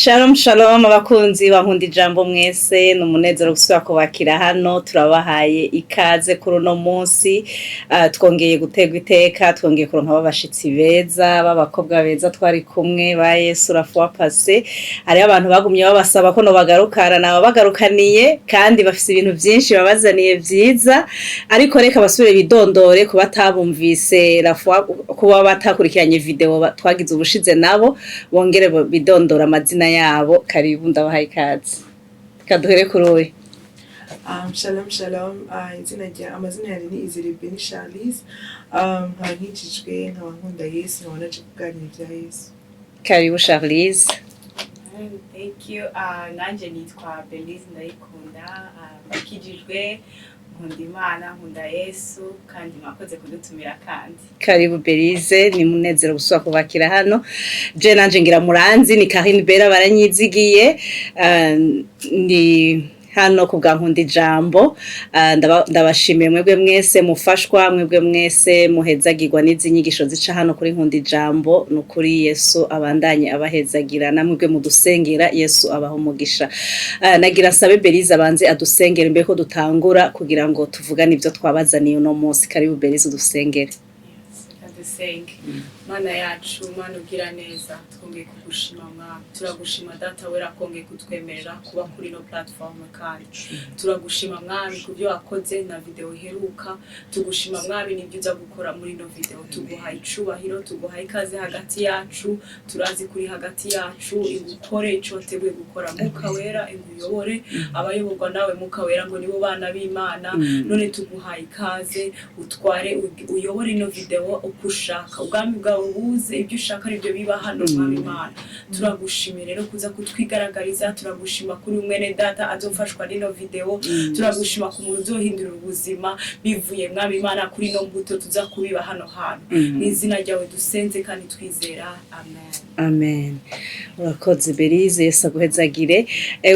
Shalom shalom abakunzi ba Nkund'Ijambo mwese n'umunezero gusubira kubakira hano turabahaye ikaze kuri uno munsi twongeye gutegwa iteka twongeye kuronka abashitsi beza b'abakobwa beza twari kumwe ba Yesu rafuwa pase hari abantu bagumye babasaba ko no bagarukana nabo bagarukaniye kandi bafise ibintu byinshi babazaniye byiza ariko reka basubire bidondore kuba tabumvise rafuwa kuba batakurikiranye video twagize ubushize nabo bongere bidondora amazina yabo. Karibu ndabahaye ikaze kaduhere kuruwe. Shalom shalom, amazina yanjye ni Iziribeni Charles, nkabijijwe nkaba nkunda Yesu nkabona cyo kuganira ibya Yesu. Karibu Charles. Thank you. Nanje nitwa Belize ndayikunda, bakijijwe nkunda Imana nkunda Yesu kandi mwakoze kudutumira kandi. Karibu Belize ni munezero gusubira kubakira hano. Je nanje ngira muranzi ni Karine Bera baranyizigiye ni hano kubw Nkund'Ijambo. Ndabashimiye mwebwe mwese mufashwa mwebwe mwese muhezagirwa n'izi nyigisho zica hano kuri Nkund'Ijambo n'ukuri Yesu abandanye abahezagira namwe mudusengera Yesu abaho umugisha. Nagira sabe Belize abanze adusengera mbere ko dutangura kugira ngo tuvugane ibyo twabazaniye uno munsi. Karibu Belize dusengere. Mana yacu Mana ugira neza twongeye kugushima Mwami, turagushima data wera kongeye kutwemerera kuba kuri no platform kandi turagushima Mwami kubyo wakoze na video iheruka, tugushima Mwami nibyo uza gukora muri no video, tuguhaye icubahiro tuguhaye ikaze hagati yacu, turazi kuri hagati yacu igukore ico wateguye gukora Muka wera inguyobore abayoborwa nawe Muka wera ngo nibo bana b'Imana, none tuguhaye ikaze utware uyobore no video ukushaka ubwami bwawe ubuze ibyo ushaka ari byo biba hano Mwami Imana. Turagushimira rero kuza kutwigaragariza, turagushima kuri umwene data azofashwa n'ino video, turagushima ku muntu uzohindura ubuzima bivuye Mwami Imana kuri no mbuto tuza kubiba hano mu izina ryawe dusenze kandi twizera amen. Amen. Urakoze Belize Yesu aguhezagire.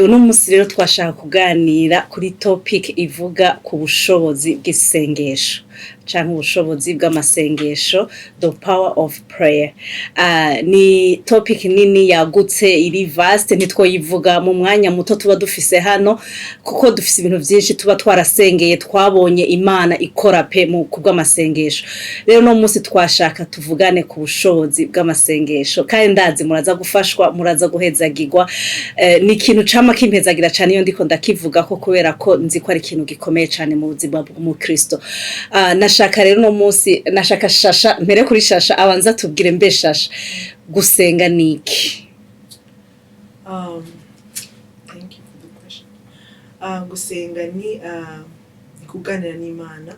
Uno munsi rero twashaka kuganira kuri topic ivuga ku bushobozi bw'isengesho canke ubushobozi bw'amasengesho, the power of prayer. Ni topic nini yagutse iri vaste ntitwoyivuga mu mwanya muto tuba dufise hano kuko dufise ibintu byinshi tuba twarasengeye twabonye Imana ikora pe mu kubw'amasengesho. Rero no munsi twashaka tuvugane ku bushobozi bw'amasengesho kandi ndazi muraza gufashwa muraza guhezagirwa. Ni ikintu cama kimpezagira cyane iyo ndiko ndakivuga ko kubera ko nzi ko ari ikintu gikomeye cyane mu buzima bw'umukristo. Nashaka rero no munsi nashaka Shasha mpere kuri Shasha abanza tubwire mbe Shasha gusenga niki. Thank you for the question. Gusenga ni kuganira n'Imana.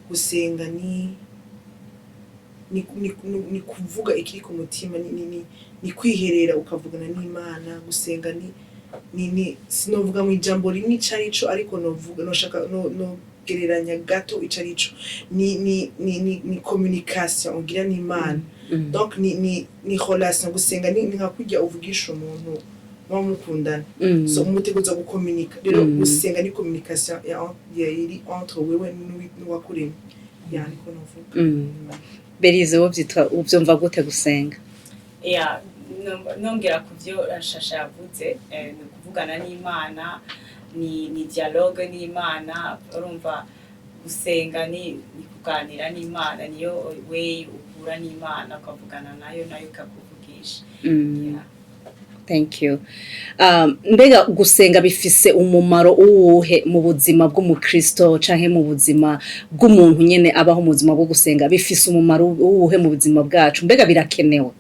Gusenga ni kuvuga ikiri ku mutima, ni kwiherera ukavugana n'Imana. Gusenga ni sinovuga mu ijambo rimwe icarico ariko novuga noshaka no gereranya gato icarico ni communication ugira n'Imana. Donc ni relation. Gusenga ni nka kujya uvugisha umuntu mukundana, so muteguza gukomunika. Rero gusenga ni communication ya iri entre wewe n'uwakuremye, yani ko novuga. Belize wovyitwa uvyumva gute gusenga? Nongera kuvyo Shasha yavuze, ni kuvugana n'Imana, ni dialogue n'Imana. Urumva gusenga ni kuganira n'Imana, niyo way uhura n'Imana ukavugana nayo ikakuvugisha. Thank you. Mbega gusenga bifise umumaro uwuhe mu buzima bw'umukristo canke mu buzima bw'umuntu nyene abaho mu buzima bwo gusenga bifise umumaro uwuhe mu buzima bwacu? Mbega birakenewe?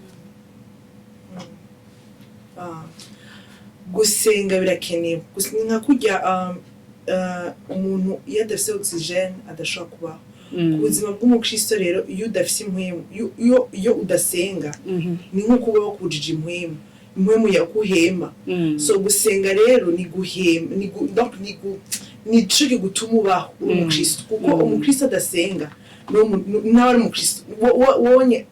Gusenga birakenewe. Nka kujya umuntu iyo adafise oxygene adashobora kubaho. Ku buzima bw'umukristo rero iyo udafise impwemu, iyo udasenga ni nko kuba wakujije impwemu yakuhema. So gusenga rero ni guhema, ni cyo gutuma ubaho umukristo, kuko umukristo adasenga nawe ari umukristo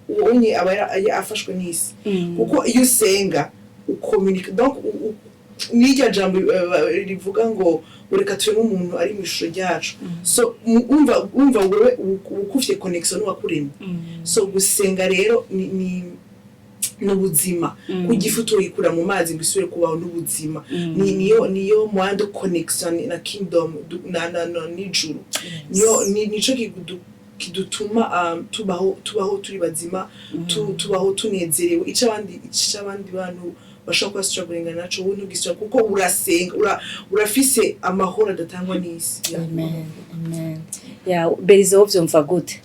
wonye aba afashwe n'isi, kuko iyo usenga ukomunika. Donc n'iryo jambo rivuga ngo ureka tureme umuntu ari mu ishusho ryacu. So umva wewe ukufye connection n'uwakuremye. So gusenga rero n'ubuzima kugifu tuyikura mu mazi ngo isubire kubaho n'ubuzima niyo mwando connection na kingdom na n'ijuru nico kidutuma tubaho turi bazima tubaho tunezerewe ico abandi bantu bashobora kuba struggling naco wowe ntugisira kuko urasenga urafise amahoro adatangwa n'isi. Amen. Ya Berize wo vyumva gute?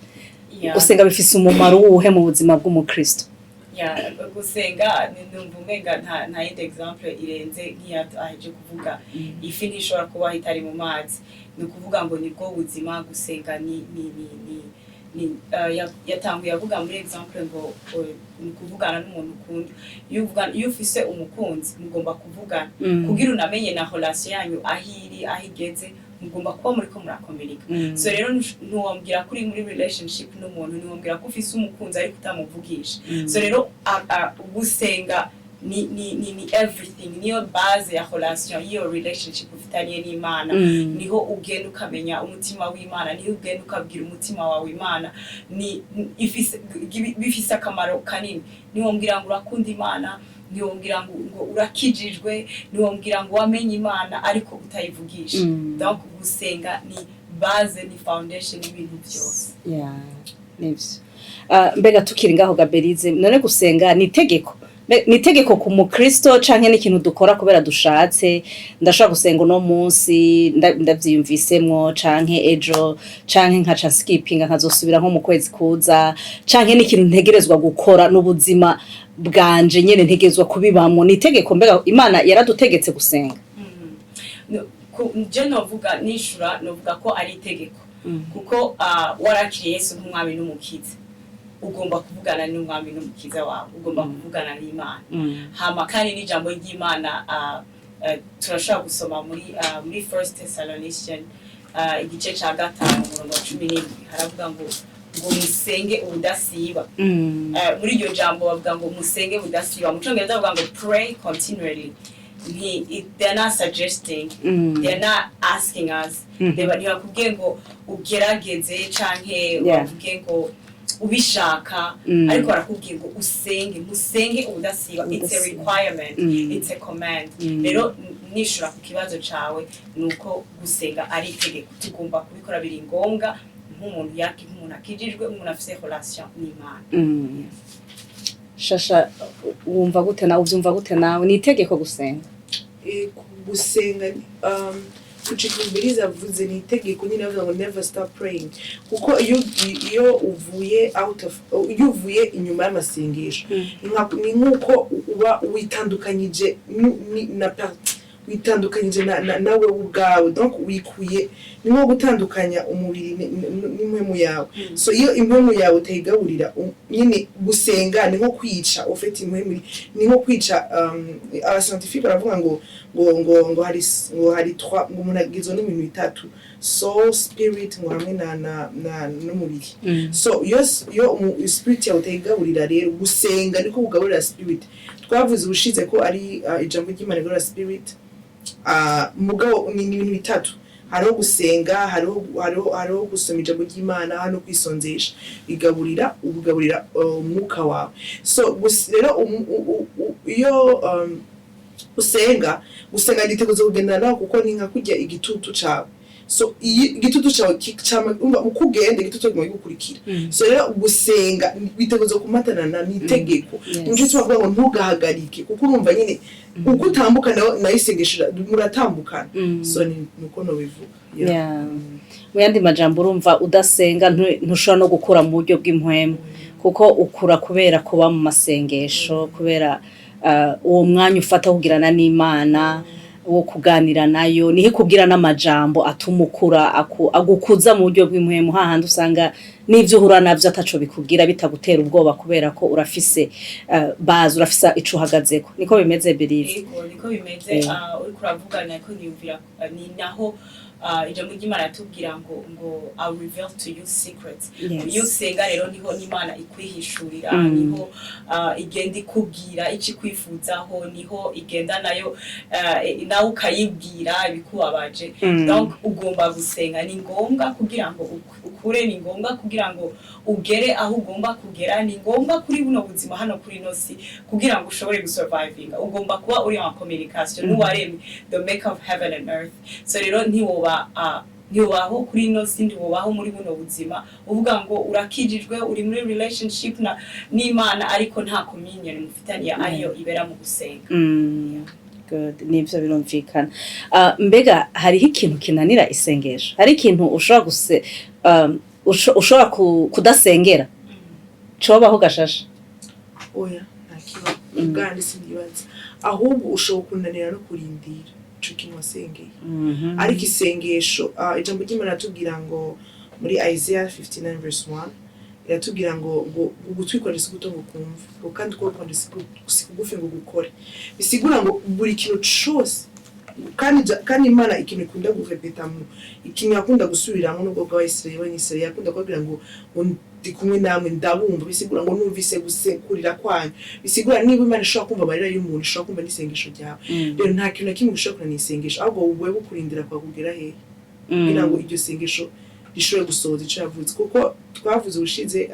Gusenga bifise umumaro uwuhe mu buzima bw'umukristo? Gusenga numva umenga nta yindi example irenze nk'iyaje kuvuga ifi ntishobora kuba itari mu mazi ni ukuvuga ngo nibwo buzima gusenga ni yatanguye avuga muri example ngo ni kuvugana n'umuntu ukunda iyo ufise umukunzi mugomba kuvugana kugira unamenye na relation yanyu ahigeze mugomba kuba muri ko murakomereka so rero ntuwambwira kuri muri relationship n'umuntu ntiwambwira ko ufise umukunzi ariko utamuvugisha so rero gusenga ni everything niyo base ya relation iyo relationship ufitanye n'Imana niho ugenda ukamenya umutima w'Imana niho ugenda ukabwira umutima wawe Imana ni bifise akamaro kanini niwambwira ngo urakunda Imana niwambwira ngo urakijijwe niwambwira ngo wamenye Imana ariko utayivugisha donc gusenga ni base ni foundation y'ibintu byose. Nivyo mbega tukiri ngaho Berize none gusenga ni itegeko ku mukristo canke n'ikintu dukora kubera dushatse ndashaka gusenga no munsi ndavyiyumvisemwo canke ejo canke nkaca skipping nkazosubira nko mu kwezi kuza canke n'ikintu ntegerezwa gukora n'ubuzima bwanje nyene ntegerezwa kubibamwo ni itegeko mbega Imana yaradutegetse gusenga? Je novuga nishura novuga ko ari itegeko kuko warakiriye Yesu nk'umwami n'umukiza ugomba kuvugana n'umwami n'umukiza wawe ugomba kuvugana n'Imana hama kandi n'ijambo ry'Imana turashaka gusoma muri 1 Thessalonians igice ca 5:17 haravuga ngo musenge ubudasiba muri iryo jambo bavuga ngo musenge ubudasiba mu Cyongereza bavuga ngo pray continually they're not suggesting they're not asking us bakubwiye ngo ugerageze canke bavuge ngo ubishaka ariko barakubwiye ngo musenge ubudasiba it's a requirement it's a command rero nishura ku kibazo cawe nuko gusenga ari itegeko tugomba kubikora biri ngombwa nk'umuntu akijijwe umuntu afise relation n'Imana. Shasha wumva gute nawe uvyumva gute nawe ni itegeko gusenga? Gusenga Berize avuze ni itegeko nyine avuga ngo never stop praying kuko iyo uvuye inyuma y'amasengesho ni nkuko uba witandukanyije nawe ubwawe donc wikuye ni nko gutandukanya umubiri n'impwemu yawe so iyo impwemu yawe utayigaburira nyine gusenga ni nko kwica ufite impwemu ni nko kwica abascientifique baravuga ngo hari trois ngo umuntu agizwe n'ibintu bitatu soul spirit ngo hamwe na n'umubiri so yo spirit yawe utayigaburira rero gusenga niko kugaburira spirit twavuze ubushize ko ari ijambo ry'Imana rigaburira spirit mugabo ni ibintu bitatu hariho gusenga hariho gusoma ijambo ry'Imana hano kwisonzesha bigaburira umwuka wawe so rero iyo gusenga giteguza kugendana nawe kuko ni nka kurya igitutu cawe so igitutu cawe ukugenda igitutu cyo gukurikira so rero gusenga biteguza kumatana n'itegeko nje twavuga ngo ntugahagarike kuko urumva nyine uko utambuka na isengesho muratambukana so nuko no bivuga mu yandi majambo urumva udasenga ntushobora no gukura mu buryo bw'impwemu kuko ukura kubera kuba mu masengesho kubera uwo mwanya ufata kugirana n'Imana wo kuganira nayo niho kubwira n'amajambo atuma ukura agukuza mu buryo bw'impwemu hahandi usanga n'ivyo uhura navyo ataco bikubwira bitagutera ubwoba kubera ko urafise urafise ico uhagazeko niko bimeze Berize niko bimeze uri kuravugana ko niyumvira ni naho ijambo ry'Imana yatubwira ngo I will reveal to you secrets. Yes. Iyo usenga rero niho n'Imana ikwihishurira, niho igenda ikubwira iki kwifuzaho, niho igenda nayo nawe ukayibwira ibikubabaje. Donc ugomba gusenga, ni ngombwa kugira ngo ukure, ni ngombwa kugira ngo ugere aho ugomba kugera, ni ngombwa kuri buno buzima hano kuri nosi kugira ngo ushobore gusurvivinga. Ugomba kuba uri en communication n'uwaremye, the maker of heaven and earth. So rero ntiwobaho kuri nosi, ntiwobaho muri buno buzima uvuga ngo urakijijwe, uri muri relationship n'Imana ariko nta communion mufitaniye ariyo ibera mu gusenga. Good, nivyo birumvikana. Mbega hariho ikintu kinanira isengesho? Hari ikintu ushobora kudasengera? Cobaho gashasha? Oya, ntakiba. Ubwandi sindibaza. Ahubwo ushobora kunanira no kurindira ico kintu wasengeye. Ariko isengesho, ijambo ry'Imana ratubwira ngo muri Isaiah 59:1 iratubwira ngo ugutwikora siguto ngo kumva, ngo kandi ko kwanda sikugufi ngo gukore. Bisigura ngo buri kintu cyose kandi Imana ikintu ikunda gurepeta mu ikintu yakunda gusubiramo n'ubwo bw'Abisirayeli yakunda kubwira ngo ndi kumwe namwe ndabumva. Bisigura ngo numvise gusekurira kwanyu. Bisigura niba Imana ishobora kumva amarira y'umuntu, ishobora kumva n'isengesho ryawe. Rero nta kintu kimwe gishobora kunanira isengesho, ahubwo wowe bukurindira kwa kugera hehe kugira ngo iryo sengesho rishobore gusohoza icyo yavuze. Kuko twavuze ubushize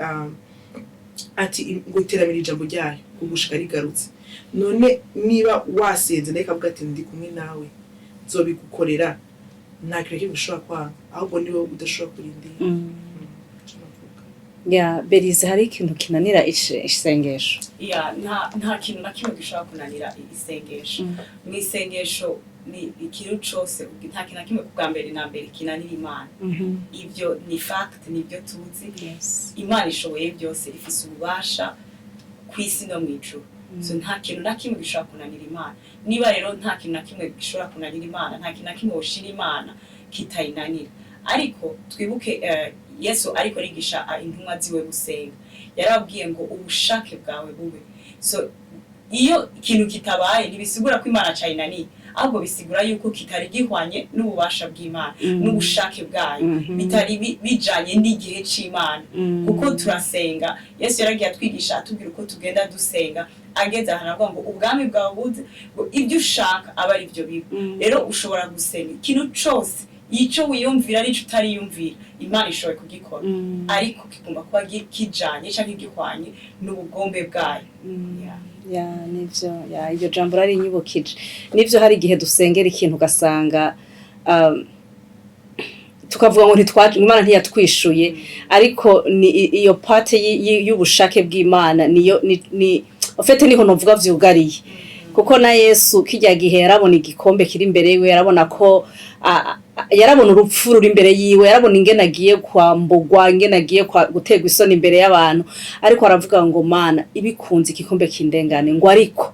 ati ngo iteramira ijambo ryayo kugushika rigarutse. None niba wasenze naye kavuga ati ndi kumwe nawe nzobigukorera, nta kintu kimwe gishobora kwanga, ahubwo niwe udashobora kurindira. Berize, hari ikintu kinanira isengesho? Nta kintu na kimwe gishobora kunanira isengesho. Mu isengesho ni ikintu cyose, nta kintu na kimwe kubwa mbere na mbere kinanira Imana. Ivyo ni fact, nibyo tuzi. Imana ishoboye byose, ifise ububasha kwisi no mwijuru. So nta kintu na kimwe gishobora kunanira Imana. Niba rero nta kintu na kimwe gishobora kunanira Imana, nta kintu na kimwe woshira Imana kitayinanira. Ariko twibuke Yesu ariko rigisha intumwa ziwe gusenga, yarabwiye ngo ubushake bwawe bube. So iyo ikintu kitabaye ntibisigura ko Imana cyayinaniye, ahubwo bisigura yuko kitari gihwanye n'ububasha bw'Imana n'ubushake bwayo, bitari bijanye n'igihe c'Imana. Kuko turasenga, Yesu yaragiye atwigisha atubwira uko tugenda dusenga, ageze ahantu avuga ngo ubwami bwawe buze, ngo ibyo ushaka aba ari byo biba. Rero ushobora gusenga ikintu cyose, icyo wiyumvira n'icyo utariyumvira, Imana ishoboye kugikora, ariko kigomba kuba kijanye cyangwa gihwanye n'ubugombe bwayo. Nivyo, iryo jambo rari inyibukije. Nivyo hari igihe dusengera ikintu ugasanga tukavuga ngo Imana ntiyatwishuye, ariko ni iyo parte y'ubushake bw'Imana niyo ofete niho novuga vyugariye. Kuko na Yesu kijya gihe yarabona igikombe kiri imbere yiwe, yarabona ko yarabona urupfu ruri imbere yiwe, yarabona ingene agiye kwambugwa, ingene agiye gutegwa isoni imbere y'abantu, ariko aravuga ngo Mana ibikunze igikombe kindengane, ngo ariko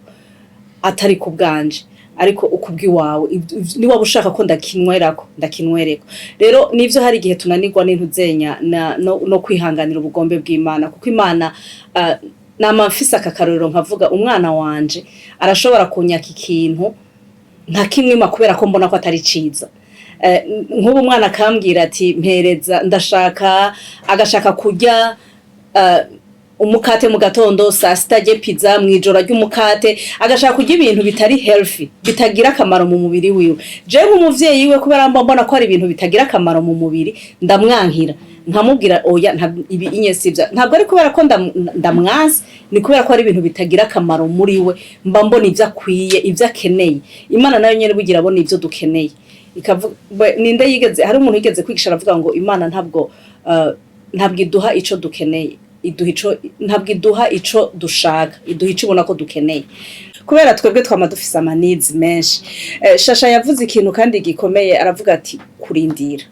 atari kubwanje, ariko ukubw'iwawe, niba ushaka ko ndakinwereko. Rero nivyo hari igihe tunanirwa n'intuzenya no kwihanganira ubugombe bw'Imana, kuko Imana namafisa akakarorero nkavuga umwana wanje arashobora kunyaka ikintu nta kimwima kubera ko mbona ko atari ciza. Nk'ubu umwana akambwira ati mpereza, ndashaka agashaka kurya umukate mu gatondo, saa sita je pizza, mwijoro ry'umukate, agashaka kurya ibintu bitari healthy, bitagira akamaro mu mubiri wiwe. Je nk'umuvyeyi we kubera mbona ko ari ibintu bitagira akamaro mu mubiri, ndamwankira nkamubwira oya ibi inyesivya, ntabwo ari kubera ko ndamwanze, ni kubera ko ari ibintu bitagira akamaro muri we, mba mbona ivyo akwiye, ivyo akeneye. Imana nayo nyene bugira abona ivyo dukeneye. Ninde yigeze, hari umuntu yigeze kwigisha aravuga ngo Imana ntabwo iduha ico dukeneye, ntabwo iduha ico dushaka, iduha ico ubona ko dukeneye. Kubera twebwe twama dufise ama needs menshi. Shasha yavuze ikintu kandi gikomeye, aravuga ati kurindira.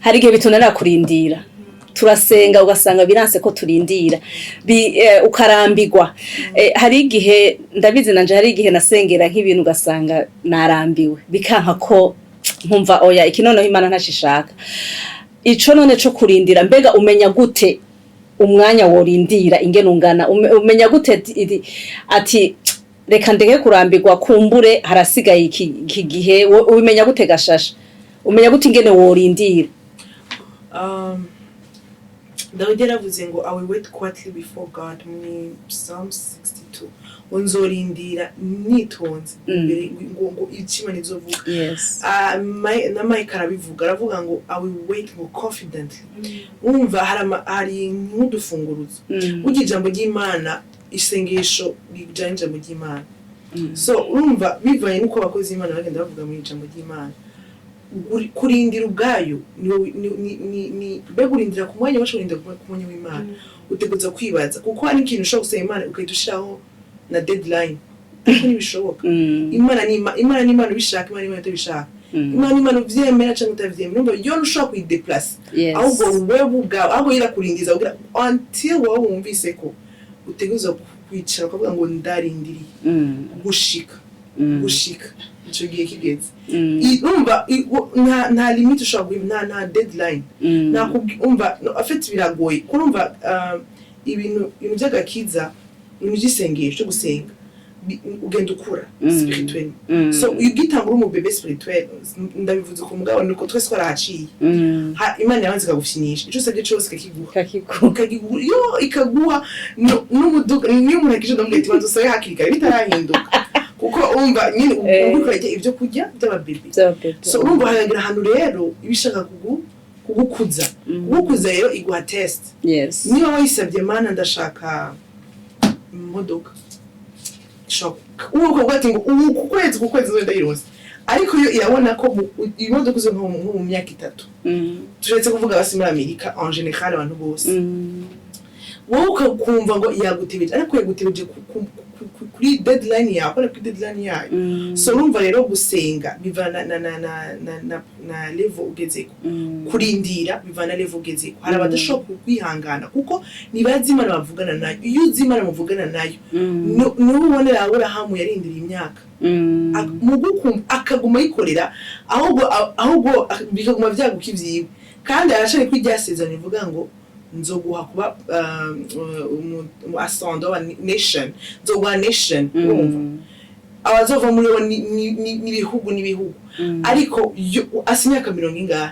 Hari igihe bitunanira kurindira, turasenga ugasanga biranse ko turindira, ukarambirwa. Hari igihe ndabizi nanje, hari igihe nasengera nk'ibintu ugasanga narambiwe, bikanka ko nkumva oya iki noneho Imana ntashishaka. Ico none co kurindira, mbega umenya gute umwanya worindira ingene ungana? Umenya gute ati reka ndeke kurambirwa, kumbure harasigaye iki gihe? Ubimenya gute gashasha? umenya gute ingene worindira Dawidi yaravuze ngo I will wait quietly before God muri Psalms 62 unzorindira nitonze imbere ngo icima nizovuga na Mike arabivuga aravuga ngo I will wait more confidently umva hari nk'udufunguruzo ugira ijambo ry'Imana isengesho rijanje mu ry'Imana so urumva bivanye nuko abakozi b'Imana bagenda bavuga mu ijambo ry'Imana kurindira ubwayo ni begurindira ku mwanya washorinda ku mwanya w'Imana uteguza kwibaza kuko hari ikintu ushobora gusaba Imana ukayitushiraho na deadline ariko ntibishoboka Imana ni Imana ubishaka Imana itabishaka Imana uvyemera cyangwa utavyemera urumva yo ushobora kuyideplace ahubwo wewe ubwawe ahubwo yirakurindiza ugira until wowe wumvise ko uteguza kwicara ukavuga ngo ndarindiriye gushika ico gihe kigeze urumva nta limit ushobora nta deadline umva afite biragoye kurumva ibintu by'agakiza ibintu by'isengesho cyo gusenga ugenda ukura spirituel so ugitangura mu bebe spirituel ndabivuze ku mugabo nuko twese twarahaciye Imana yabanze kagufyinisha ico usabye cyose kakiguha yo ikaguha n'umuduga niyo umuntu akije ndamubwira ati banza usabe hakirikare bitarahinduka kuko umva nyine ukurajya ibyo kujya by'ababebe so urumva haragira ahantu rero ibishaka kugukuza rero iguha test niba wayisabye Mana ndashaka imodoka uko bwati ngo ukwezi wenda yirose ariko yo irabona ko imodoka zo mu myaka 3 turetse kuvuga basi muri Amerika en général abantu bose wowe ukumva ngo yagutebeje ariko yagutebeje kuri deadline yawe kuri deadline yayo so urumva rero gusenga bivana na level ugezeko kurindira bivana level ugezeko hari abadashobora kwihangana kuko nibazi Imana bavugana nayo iyo uzi Imana muvugana nayo n'ubonera Aburahamu yarindiriye imyaka mugukumva akaguma yikorera ahubwo bikaguma byagukivyiwe kandi arashaka kwijyasezerano ivuga ngo nzoguha kuba ascendant wa nation nzoguha nation abazova muri n'ibihugu ariko asimyaka 70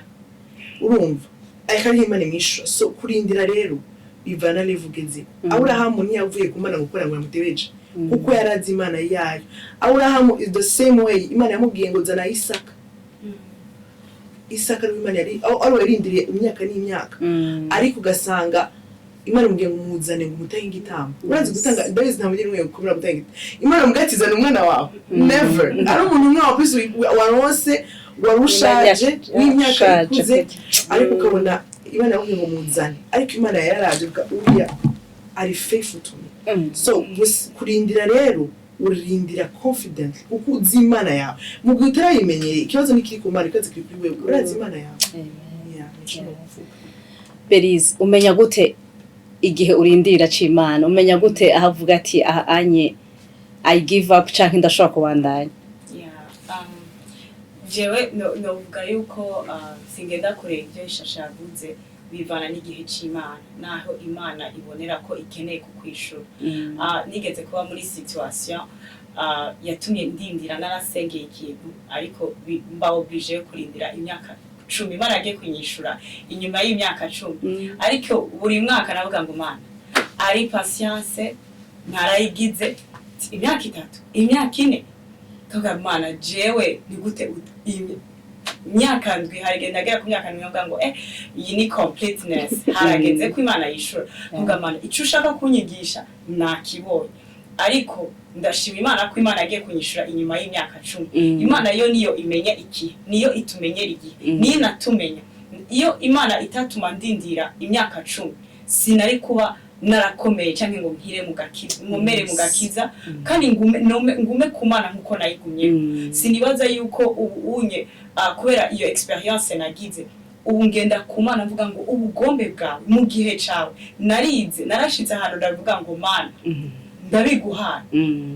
urumva ariko ari Imana imwisho so kurindira rero bivana levugeze Aburahamu ntiyavuye ku Mana gukora ngo yamutebeje kuko yarazi Imana yayo Aburahamu is the same way Imana yamubwiye ngo zana Isaka n'Imana yari yarindiriye imyaka n'imyaka ariko ugasanga Imana mubwiye ngo muzane ngo mutahe igitambo urazi gutanga days nta mugeni mwe gukomera gutanga Imana mubwatizana umwana wawe never ari umuntu umwe wakwisi warose warushaje w'imyaka ikuze ariko ukabona Imana yamubwiye ngo muzane ariko Imana yaraje uriya ari faithful to me so kurindira rero urindira confident kuko uzi Imana yawe mu gihe utarayimenyereye ikibazo nikiri ku Mana ikaze kuri wewe urazi Imana yawe Berize umenya gute igihe urindira c'Imana umenya gute ahavuga ati aha anye I give up canke ndashobora kubandanya jewe novuga yuko singenda kure ibyo ishashavuze bivana n'igihe c'Imana naho Imana ibonera ko ikeneye kukwishura nigeze kuba muri situation yatumye ndindira narasengeye ikintu ariko mba oblige kurindira imyaka 10 Imana yagiye kunyishura inyuma y'imyaka 10 ariko buri mwaka navuga ngo Mana ari patience ntarayigize imyaka 3 imyaka 4 kaga Mana jewe ni gute imyaka ndwi harigenda agera ku myaka nyoga ngo iyi ni completeness harageze ko Imana yishura vuga Mana ico ushaka kunyigisha nakibonye ariko ndashima Imana ko Imana yagiye kunyishura inyuma y'imyaka 10 Imana yo niyo imenya iki niyo itumenyera igihe niyo natumenya iyo Imana itatuma ndindira imyaka 10 sinari kuba narakomeye cyangwa ngo nkire mu gakiza nkomere mu gakiza kandi ngume kumana nkuko nayigumye sinibaza yuko ubunye kubera iyo experience nagize ubu ngenda kumana mvuga ngo ubugombe bwawe mu gihe cawe narize narashize ahantu ndavuga ngo Mana ndabiguha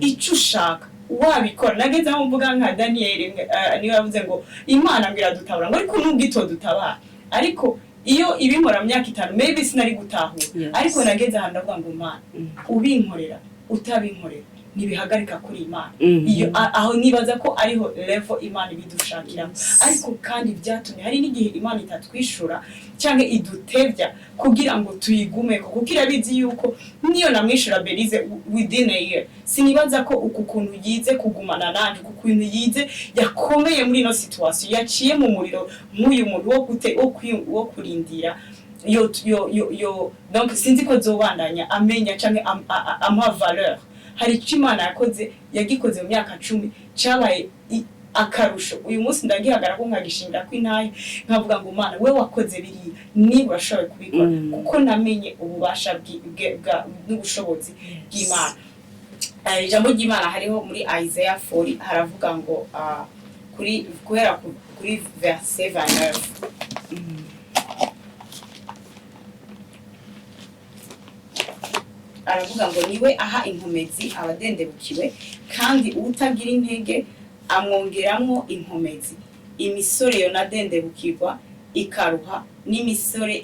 icyo ushaka wabikora nageze aho mvuga nka Daniel niwe yavuze ngo Imana mbira dutabura ngo ariko nubwito dutabara ariko iyo ibimora myaka 5 maybe sinari gutahura ariko nageze ahantu ndavuga ngo Mana ubinkorera utabinkorera ntibihagarika kuri Imana. Iyo aho nibaza ko ariho level Imana ibidushakira. Ariko kandi byatumye hari n'igihe Imana itatwishura cyangwa idutevya kugira ngo tuyigume kuko irabizi yuko niyo namwishura Belize within a year, sinibaza ko uku kuntu yize kugumana nanje, uku kuntu yize yakomeye muri no situation, yaciye mu muriro nk'uyu muntu wo kurindira yo donc sinzi ko zobandanya amenya canke amha valeur. Hari icyo Imana yakoze yagikoze mu myaka 10 cyabaye akarusho. Uyu munsi ndagihagara ko nkagishingira ko intaye nkavuga ngo Mana we wakoze biri niba urashoboye kubikora kuko namenye ububasha n'ubushobozi bw'Imana. Ijambo ry'Imana hariho muri Isaiah 40 haravuga ngo guhera kuri verset 29 aravuga ngo niwe aha inkomezi abadendebukiwe kandi utagira intege amwongeramo inkomezi. Imisore yo nadendebukirwa ikaruha n'imisore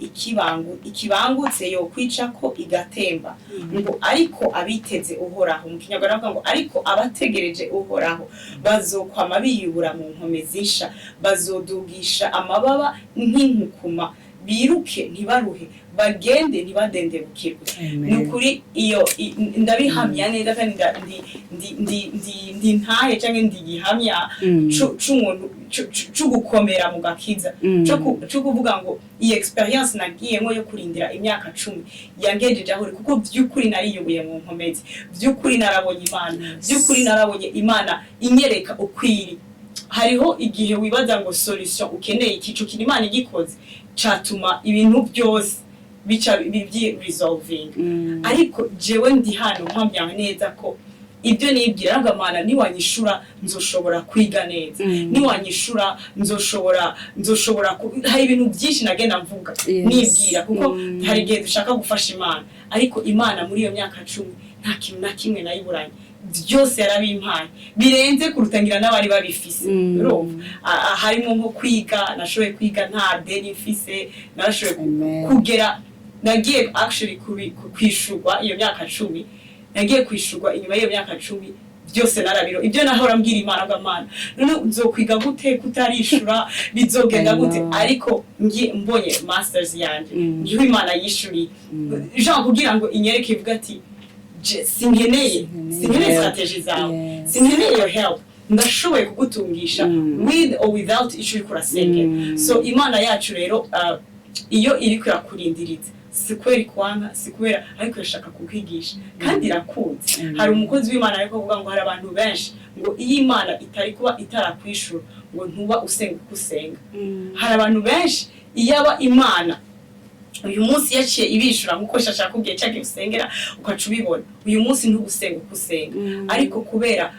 ikibangutse yo kwica ko igatemba. Ngo ariko abiteze uhoraho, mu Kinyarwanda bavuga ngo ariko abategereje uhoraho bazokwama biyubura mu nkomezi nsha, bazodugisha amababa nk'inkukuma, biruke ntibaruhe, bagende ntibadendebukirwe. Nukuri iyo ndabihamya neza kandi ndi ntahe canke ndigihamya c'umuntu c'ugukomera mu gakiza, co kuvuga ngo iyi experience nagiyemo yo kurindira imyaka 10 yangejeje aho kuko by'ukuri nariyubuye mu nkomezi, by'ukuri narabonye Imana, by'ukuri narabonye Imana inyereka ukwiri. Hariho igihe wibaza ngo solution ukeneye ikico kiri Imana igikoze catuma ibintu byose bica bibyi resolving. Ariko jewe ndi hano mpamya neza ko ibyo nibwira ngo Mana niwanyishura nzoshobora kwiga neza, niwanyishura nzoshobora hari ibintu byinshi nagenda mvuga nibwira kuko hari igihe dushaka gufasha Imana, ariko Imana muri iyo myaka 10 nta kintu na kimwe nayiburanye, byose yarabimpaye birenze kurutangira n'abari babifise. Harimo nko kwiga, nashoboye kwiga nta deni mfise, narashoboye kugera, nagiye actually kwishurwa iyo myaka 10, nagiye kwishurwa inyuma y'iyo myaka 10 byose narabiro. Ibyo nahora mbwira Imana ngo Mana none uzokwiga gute kutarishura, bizogenda gute? Ariko mbonye masters yanje niho Imana yishuri Jean kugira ngo inyereke ivuga ati singeneye strategy zawe, singeneye your help, ndashoboye kugutungisha with or without icyo kurasenge. So Imana yacu rero iyo iri kurakurindiriza sikweri kwanga sikwera ariko yashaka kukwigisha kandi irakunze. Hari umukozi w'Imana ariko kuvuga ngo hari abantu benshi ngo iyi Imana itari kuba itarakwishura ngo ntuba usenga kusenga. Hari abantu benshi iyaba Imana uyu munsi yaciye ibishura nkuko shashaka kubwiye cyangwa usengera ukacubibona, uyu munsi ntugusenga kusenga. Ariko kubera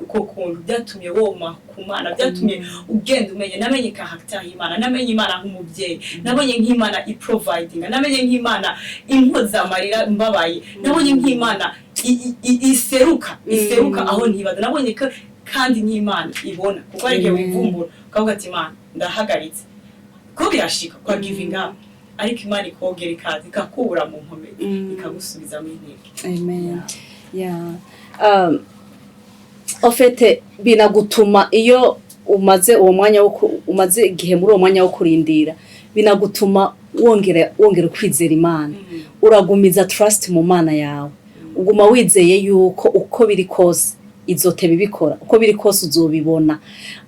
uko kuntu byatumye woma ku Mana, byatumye ugenda umenye, namenye character y'Imana, namenye Imana nk'umubyeyi, nabonye nk'Imana iproviding, namenye nk'Imana impoza amarira mbabaye, nabonye nk'Imana iseruka aho ntibaza, nabonye kandi nk'Imana ibona kuko ari igihe wivumbura ukavuga ati Imana ndahagaritse ko birashika kwa giving up, ariko Imana ikogera ikazi ikakubura mu nkomezi ikagusubiza mu intege. Amen. Ofete binagutuma iyo umaze uwo mwanya umaze igihe muri uwo mwanya wo kurindira, binagutuma wongera kwizera Imana, uragumiza trust mu Mana yawe, uguma wizeye yuko uko biri kose izoteba ibikora, uko biri kose uzobibona,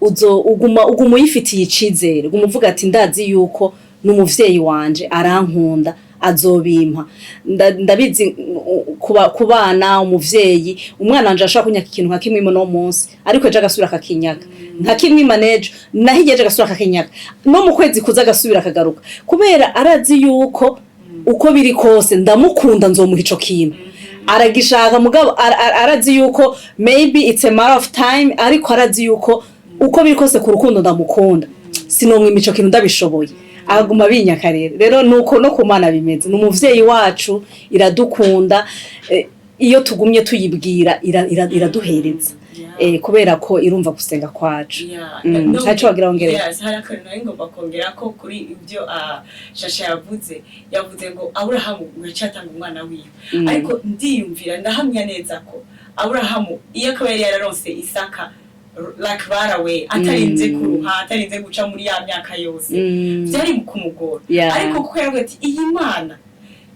uguma uyifitiye icizere, uguma uvuga ati ndazi yuko n'umuvyeyi wanje arankunda azobimpa. Ndabizi kubana umuvyeyi, umwana wanje ashaka kunyaka ikintu nka kimwe no munsi ariko ejo agasubira akakinyaka, nka kimwe manager nahigeje agasubira akakinyaka, no mu kwezi kuza agasubira akagaruka, kubera arazi yuko uko biri kose ndamukunda nzomuha ico kintu. Aragishaka mugabo arazi yuko maybe it's a matter of time, ariko arazi yuko uko biri kose ku rukundo ndamukunda, sinomwe imico kintu ndabishoboye, aguma binyaka. Rero nuko no ku Mana bimeze, n'umuvyeyi wacu iradukunda, iyo tugumye tuyibwira iraduhereza. kubera ko irumva gusenga kwacu ntaco wagira ongerera yes hari akantu nari ngomba kongera ko kuri ibyo Shasha yavuze ngo Aburahamu yacatanga umwana wiwe ariko ndiyumvira ndahamya neza ko Aburahamu iyo akaba yari yararonse Isaka like right away atarinze kuruha atarinze guca muri ya myaka yose byari kumugora ariko kuko yavuga ati iyi Mana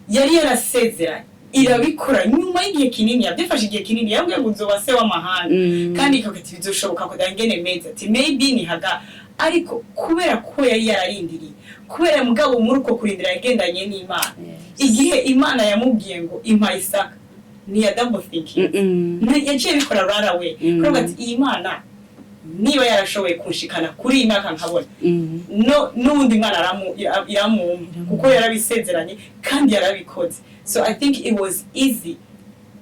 yari yarasezeranye irabikora nyuma y'igihe kinini yabyafashe igihe kinini yabwiye ngo nzoba se w'amahanga kandi ikagati bizoshoboka ko dangene meza ati maybe ni haga ariko kubera ko yari yararindiriye kubera mugabo muri uko kurindira yagendanye n'Imana igihe Imana yamubwiye ngo impa Isaka ni ya double thinking yaciye bikora right away kuko ati iyi Mana niba yarashoboye kunshikana kuri imyaka nkabona n'undi mwana iramumpa kuko yarabisezeranye kandi yarabikoze. So I think it was easy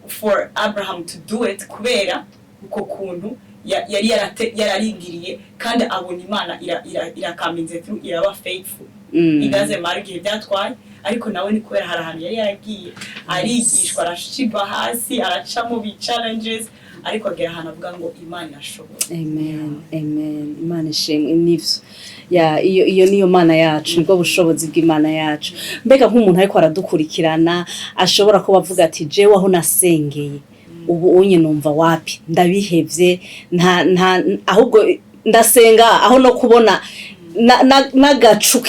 for Abraham to do it kubera uko kuntu yari yararindiriye kandi abona Imana irakaminze through iraba faithful. It doesn't matter igihe byatwaye ariko nawe ni kubera hari ahantu yari yaragiye arigishwa arashiba hasi araca mu challenges ariko agera ahantu avuga ngo Imana irashoboye. Amen. Imana ishimwe nivyo iyo niyo Mana yacu nibwo bushobozi bw'Imana yacu. Mbega nk'umuntu ariko aradukurikirana ashobora ko bavuga ati jewe aho nasengeye ubu unye numva wapi ndabihevye nta ahubwo ndasenga aho no kubona nagacu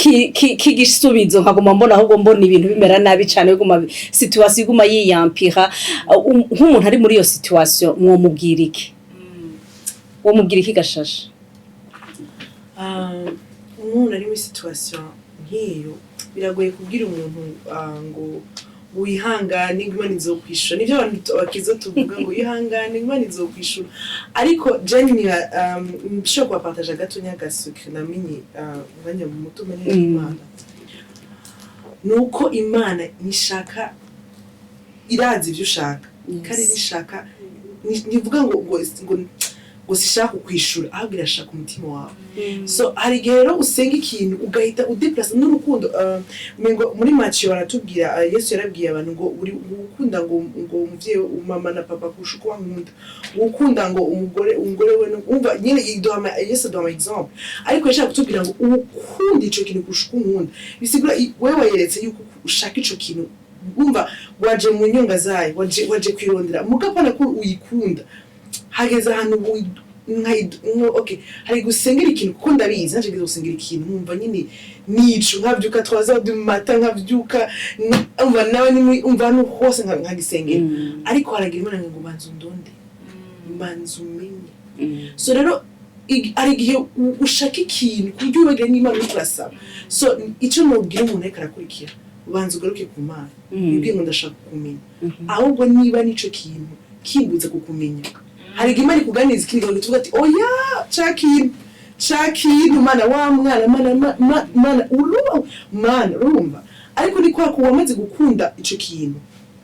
k'igisubizo nkaguma mbona ahubwo mbona ibintu bimera nabi cyane biguma situation iguma yiyampira nk'umuntu ari muri iyo situation mwomubwira iki Gashasha? Umuntu ari muri situation nk'iyo biragoye kubwira umuntu ngo wihangane Imana izokwishura nivyo abantu bakizo tuvuga ngo ihangane Imana izokwishura ariko Jenny nshobora kubapartager gatonya gasukre namenye nganya mu mutima n'Imana nuko Imana nishaka irazi ibyo ushaka kandi nishaka nivuga ngo sishaka kwishura ahubwo irashaka umutima wawe. So hari gero usenga ikintu ugahita udeplace n'urukundo muri match baratubwira Yesu yarabwiye abantu ngo uri gukunda ngo umuvye mama na papa kushuko wankunda gukunda ngo umugore we umva nyine idohama Yesu dohama example ariko yashaka kutubwira ngo ukunda ico kintu kushuko nkunda bisigura wewe yeretse yuko ushaka ico kintu umva waje mu nyonga zayo waje kwirondera mugapana ko uyikunda hageze ahantu okay hari gusengera ikintu kuko ndabizi naje gusengera ikintu numva nyine nico nkavyuka twaza du matin nkavyuka umva nawe ni umva no hose nkagisengera ariko haragira Imana ngo banzundonde banzumenye. So rero ari gihe ushaka ikintu kuryo bagire n'Imana urasaba. So ico nobwira umuntu ariko arakurikira ubanza ugaruke ku Mana bibwiye ngo ndashaka kumenya ahubwo niba nico kintu kimbuza kukumenya hari Imana kuganiza ikindi ngo tuvuga ati oya chakintu Mana wa mwana Mana Mana urumva ariko ni kwa ko wamaze gukunda ico kintu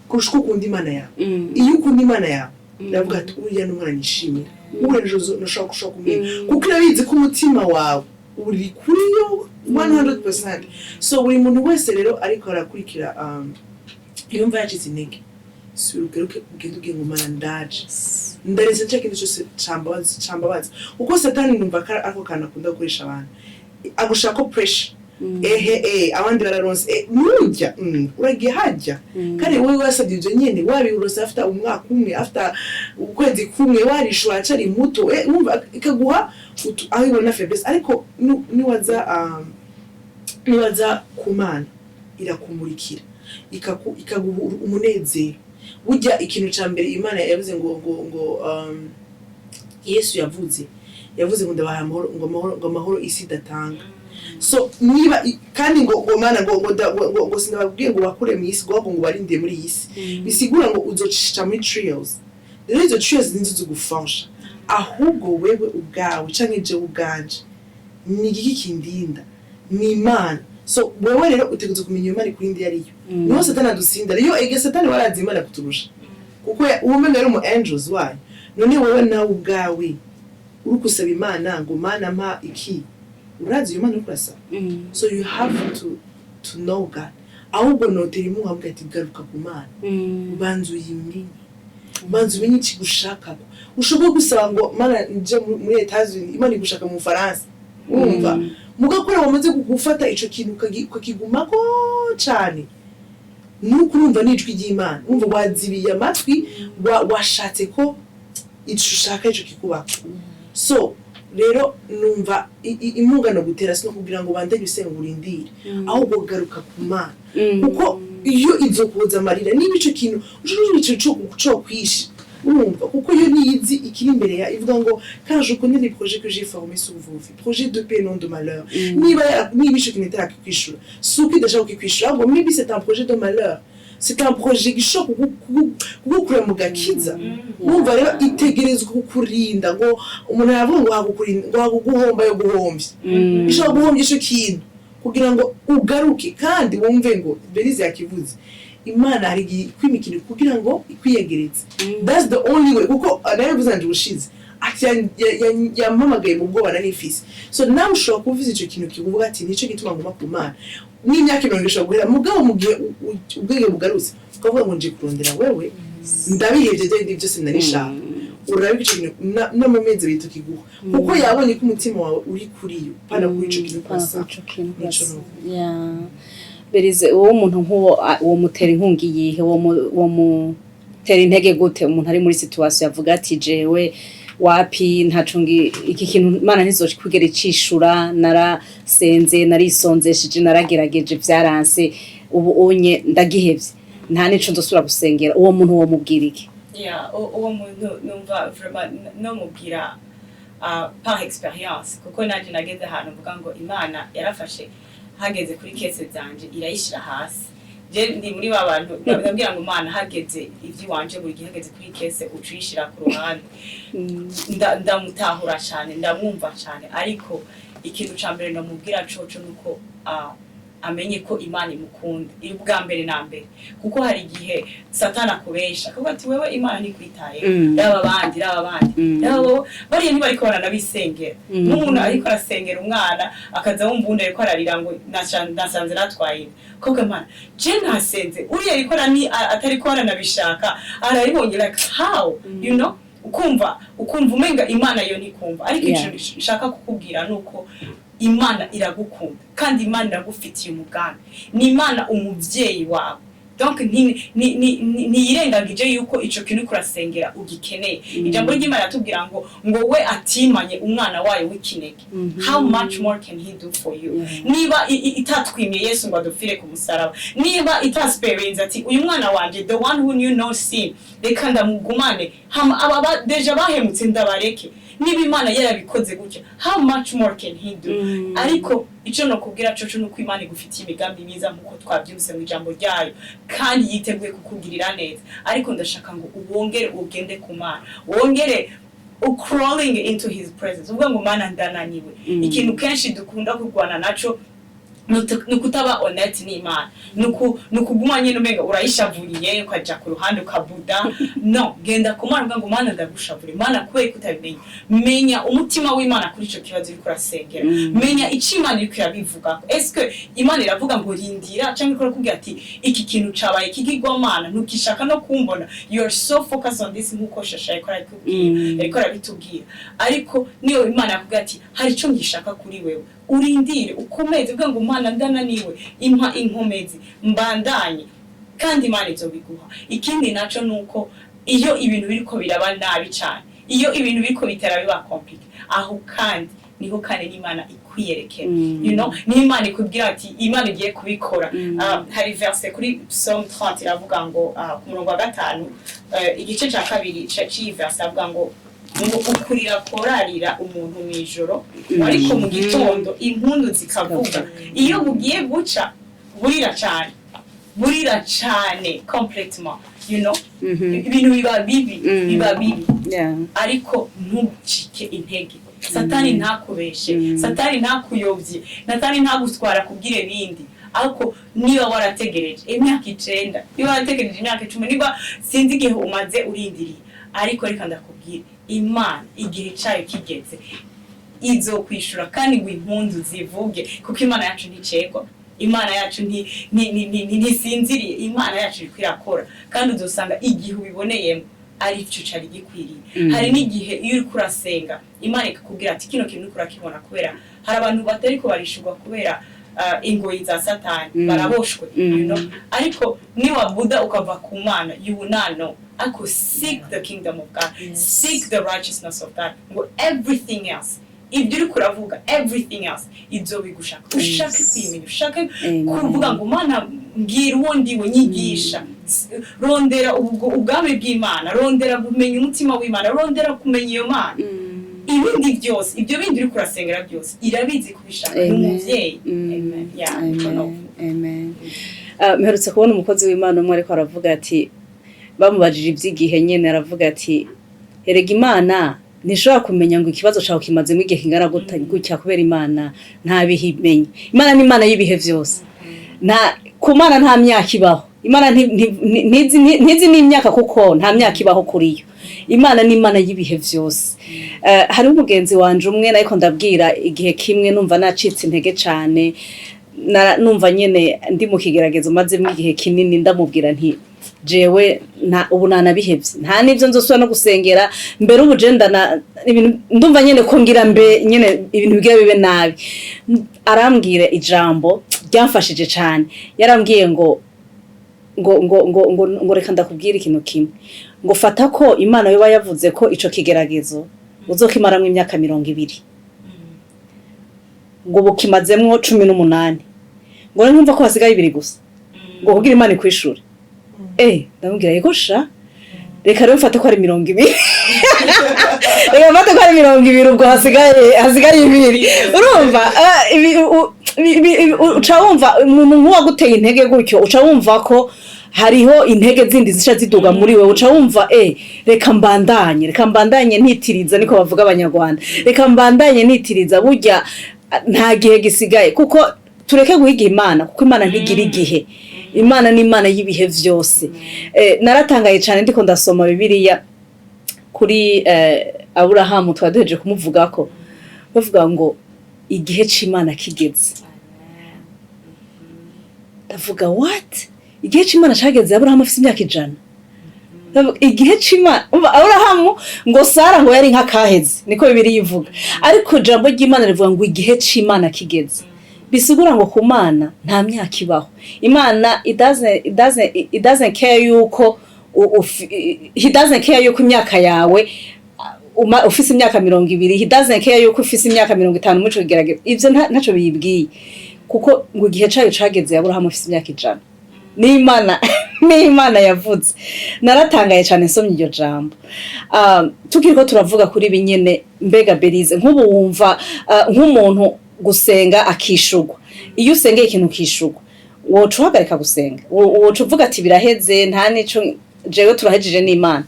kurusha ukunda Imana yawe iyo ukunda Imana yawe ndavuga ati uya n'umwana nishimira urejozo nashaka gushaka kumenya kuko irabizi ko umutima wawe uri kuri yo 100%. So buri muntu wese rero ariko arakurikira yumva yacize intege surukeruke ugende ugiye ngo Mana ndaje ndareze nshaka ikintu cyose cambabaza uko Satani numva ako kana akunda gukoresha abantu agushaka pressure abandi bararonse nujya uragiye hajya kandi wowe wasabye ibyo nyene wabirosa after umwaka umwe after ukwezi kumwe warishwa acari muto umva ikaguha aho ibona faiblesse ariko niwaza ku Mana irakumurikira ikaguha umunezero. Burya ikintu ca mbere Imana yavuze ngo Yesu yavuze ngo ndabaha amahoro isi datanga. So niba kandi ngo Mana ngo sindababwiye ngo bakure mu isi ngo barinde muri isi bisigura ngo uzocisha muri trials. Rero izo trials nizo zigufasha ahubwo wewe ubwawe canke je ubganje ni igiki kindinda ni Imana. So wewe rero uteguze kumenya Imana kurindi yariyo no Satani adusinda rero ege Satani warazi Imana kuturusha kuko ubumenga ari mu angels wayo none wewe nawe ubwawe uri kusaba Imana ngo Mana mpa iki urazi Imana ukurasaba. So you have to know God ahubwo notera imuha bwati garuka ku Mana ubanzu yimenye manzi umenye iki gushaka ushobora gusaba ngo mana nje muri Etats-Unis Imana igushaka mu Faransa urumva mugakora wamaze gufata ico kintu ukakigumako cyane nuko urumva n'ijwi ry'Imana urumva wazibiye amatwi washatse ko ico ushaka ico kikubako so rero numva impungano gutera sino kugira ngo bandanye usenga urindire ahubwo garuka ku Mana kuko iyo izo kuza amarira niba ico kintu cyo kwisha urumva kuko yo niyizi ikiri imbere ya ivuga ngo quand je connais les projets que j'ai formés sur vous projet de paix non de malheur niba ico kintu kwishura suki deja kwishura ngo maybe c'est un projet de malheur c'est un projet gishobora kugukura mu gakiza numva rero itegerezwa kukurinda ngo umuntu yavuga ngo haguguhomba yo guhombya ishobora guhombya ico kintu kugira ngo ugaruke kandi wumve ngo Belize yakivuze Imana hari kwimikira kugira ngo ikwiyegereze that's the only way kuko anavuze anje ushize yampamagaye mu bwoba na nifisi so nawe ushobora kuvuza ico kintu kivuga ati nico gituma ngoma ku Mana n'imyaka 70 ishobora guhera mugabo mu gihe ubwenge bugarutse ukavuga ngo nje kurondera wewe ndabihevye byo byose narishaka urabe ico kintu n'amameze bitukiguha kuko yabonye ko umutima wawe uri kuri yo pana kuri ico kintu kwasa Berize uwo muntu uwo mutera inkungi yihe uwo mutera intege gute umuntu ari muri situation yavuga ati jewe wapi ntacungi iki kintu Imana ntizokigera icishura narasenze narisonzesheje naragerageje vyaranse ubu onye ndagihevye nta nico ndosura gusengera uwo muntu wo mubwira iki uwo muntu numva vraiment no mubwira par experience kuko naje nageze ahantu mvuga ngo Imana yarafashe hageze kuri kese zanje irayishira hasi je ndi muri babantu ndabwira ngo Imana hageze ivyi wanje buri gihe hageze kuri kese ucishira ku ruhande ndamutahura cyane ndamwumva cyane ariko ikintu cambere no mubwira coco nuko amenye ko Imana imukunda iri bwa mbere na mbere kuko hari igihe Satana kubesha kuko ati wewe Imana ntikwitaye raba bandi nabo bari ntibariko baranabisengera n'umuntu ariko arasengera umwana akaza wumva ariko ararira ngo nasanze natwaye kuko Imana je nasenze uri ariko atariko aranabishaka arayibonye like how you know ukumva umenga Imana yo ntikumva ariko ico nshaka kukubwira nuko Imana iragukunda kandi Imana iragufitiye umugambi ni Imana umuvyeyi wawe donc ni irengagije yuko ico kintu kurasengera ugikeneye ijambo ry'Imana atubwira ngo we atimanye umwana wayo w'ikinege how much more can he do for you niba itatwimiye Yesu ngo adufire ku musaraba niba itasperience ati uyu mwana wanje the one who knew no sin reka ndamugumane aba deja bahemutse ndabareke niba Imana yarabikoze gutya how much more can he do ariko ico no kubwira coco nuko Imana igufitiye imigambi myiza nkuko twabyumse mu ijambo ryayo kandi yiteguye kukugirira neza ariko ndashaka ngo uwongere ugende ku Mana wongere crawling into his presence ubwo ngo Mana ndananiwe ikintu kenshi dukunda kurwana naco nukutaba honest ni Imana nukuguma nyine umenga urayishavuriye ukaja ku ruhande ukabuda no genda kumara ngo Mana ndagushavure Mana kwe kutabimenya menya umutima w'Imana kuri ico kibazo uri kurasengera menya ico Imana iri kurabivuga eske Imana iravuga ngo rindira cyangwa ikora kugira ati iki kintu cabaye kigigwa Mana ntukishaka no kumbona you are so focused on this nkuko shasha ikora kubwira ariko arabitubwira ariko niyo Imana yakubwira ati hari ico ngishaka kuri wewe urindire ukomeze ubwo ngo Mana ndananiwe impa inkomezi mbandanye kandi Imana izobiguha ikindi naco nuko iyo ibintu biriko biraba nabi cyane iyo ibintu biriko bitera biba complicate aho kandi niho kandi n'Imana ikwiyerekera you know ni Imana ikubwira ati Imana igiye kubikora hari verse kuri Psalm 30 iravuga ngo ku murongo wa 5 igice cya kabiri cya verse avuga ngo ukurira korarira umuntu mwijoro ariko mu gitondo impundu zikavuga iyo bugiye guca burira cyane complètement you know ibintu biba bibi ariko ntucike intege Satani ntakubeshe Satani ntakuyobye Satani ntagutwara kubwire bindi ariko niba warategereje imyaka 9 niba warategereje imyaka 10 niba sinzi igihe umaze urindiriye ariko reka ndakubwira Imana igihe cyayo kigeze izokwishura kandi ngo impundu zivuge kuko Imana yacu nticegwa Imana yacu ntisinziriye Imana yacu iri kwirakora kandi uzosanga igihe ubiboneyemo ari cyo cari gikwiriye. Hari n'igihe iyo uri kurasenga Imana ikakubwira ati kino kintu uri kurakibona kubera hari abantu batari ko barishurwa kubera ingoyi za Satani baraboshwe you know ariko ni wabuda ukava ku Mana you will not know. Ako seek the kingdom of God, seek the righteousness of God, ngo everything else ibyo uri kuravuga everything else ibyo bigushaka ushaka kwimenya ushaka kuvuga ngo Mana mbwira uwo ndiwe nyigisha rondera ubwami bw'Imana rondera kumenya umutima w'Imana rondera kumenya iyo Mana ibindi byose ibyo bindi uri kurasengera byose irabizi kubishaka n'umuvyeyi. Amen. Yeah, amen. Mperutse kubona umukozi w'Imana umwe ariko aravuga ati bamubajije iby'igihe nyene aravuga ati erega Imana nishobora kumenya ngo ikibazo cyawe kimazemo igihe kingana gutya kubera Imana ntabihimenye. Imana ni Imana y'ibihe vyose. Ku Mana nta myaka ibaho. Imana ntizi n'imyaka kuko nta myaka ibaho kuri yo. Imana ni Imana y'ibihe vyose. Hari umugenzi wanje umwe ariko ndabwira igihe kimwe numva nacitse intege cyane numva nyene ndi mu kigeragezo maze mu gihe kinini ndamubwira nti jewe ubu nanabihevye nta nivyo nzosubira no gusengera mbere ubujenda ibintu ndumva nyene ko ngira mbe nyene ibintu bigira bibe nabi. Arambwira ijambo ryamfashije cyane yarambwiye ngo reka ndakubwira ikintu kimwe ngo fata ko Imana yo yavuze ko ico kigeragezo uzokimaramwe imyaka 200 ngo bukimazemwo 18 ngo numva ko hasigaye 2 gusa ngo kugira Imana ikwishura ndamubwira yego sha reka rero mfate ko ari 200 reka mfate ko ari 200 ubwo hasigaye 2 urumva uca wumva umuntu waguteye intege gutyo uca wumva ko hariho intege zindi zisha ziduga muri we uca wumva reka mbandanye ntitiriza niko bavuga abanyarwanda reka mbandanye ntitiriza burya nta gihe gisigaye kuko tureke guhiga Imana kuko Imana ntigira igihe. Imana ni Imana y'ibihe vyose. Naratangaye cyane ndiko ndasoma Bibiliya kuri Aburahamu twaduheje kumuvugako bavuga ngo igihe c'Imana kigeze. Ndavuga what? Igihe c'Imana cageze Aburahamu afite imyaka 100. Igihe c'Imana Aburahamu ngo Sara ngo yari nka kaheze niko Bibiliya ivuga ariko ijambo ry'Imana rivuga ngo igihe c'Imana kigeze. Bisigura ngo ku Mana nta myaka ibaho. Imana it doesn't care yuko he doesn't care yuko imyaka yawe ufise imyaka 200 he doesn't care yuko ufise imyaka 50 muco kigerageza ivyo ntaco biyibwiye kuko ngo igihe cayo cageze Aburahamu ufise imyaka 100 ni Imana yavuze. Naratangaye cyane nsomye iryo jambo. Tukiriko turavuga kuri binyene mbega Berize nk'ubu wumva nk'umuntu gusenga akishugwa iyo usengeye ikintu kishugwa wocu hagarika gusenga wocu uvuga ati biraheze nta nico jewe turahejeje n'Imana.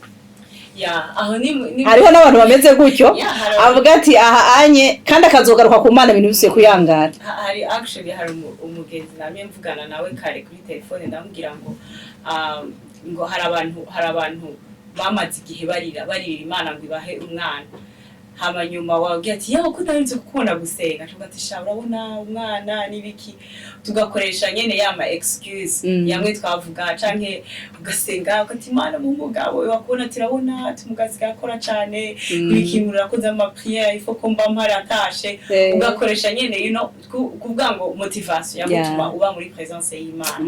Aho ni hariho n'abantu bameze gutyo avuga ati aha anye kandi akazogaruka ku Mana ibintu bisuye kuyangara. Hari actually hari umugenzi namye mvugana nawe kare kuri telefone ndamubwira ngo hari abantu bamaze igihe barira Imana ngo ibahe umwana hama nyuma wagira ati yaho kudarinze kukubona gusenga tuvuga ati sha urabona umwana nibiki tugakoresha nyene yama excuse yamwe twavuga canke ugasenga ati Imana mu mugabo wakubona ati urabona tumugazi gakora cyane bikimurira ko za ma prière il faut ko mba mparatashe ugakoresha nyene you know kuvuga ngo motivation yagutuma uba muri presence y'Imana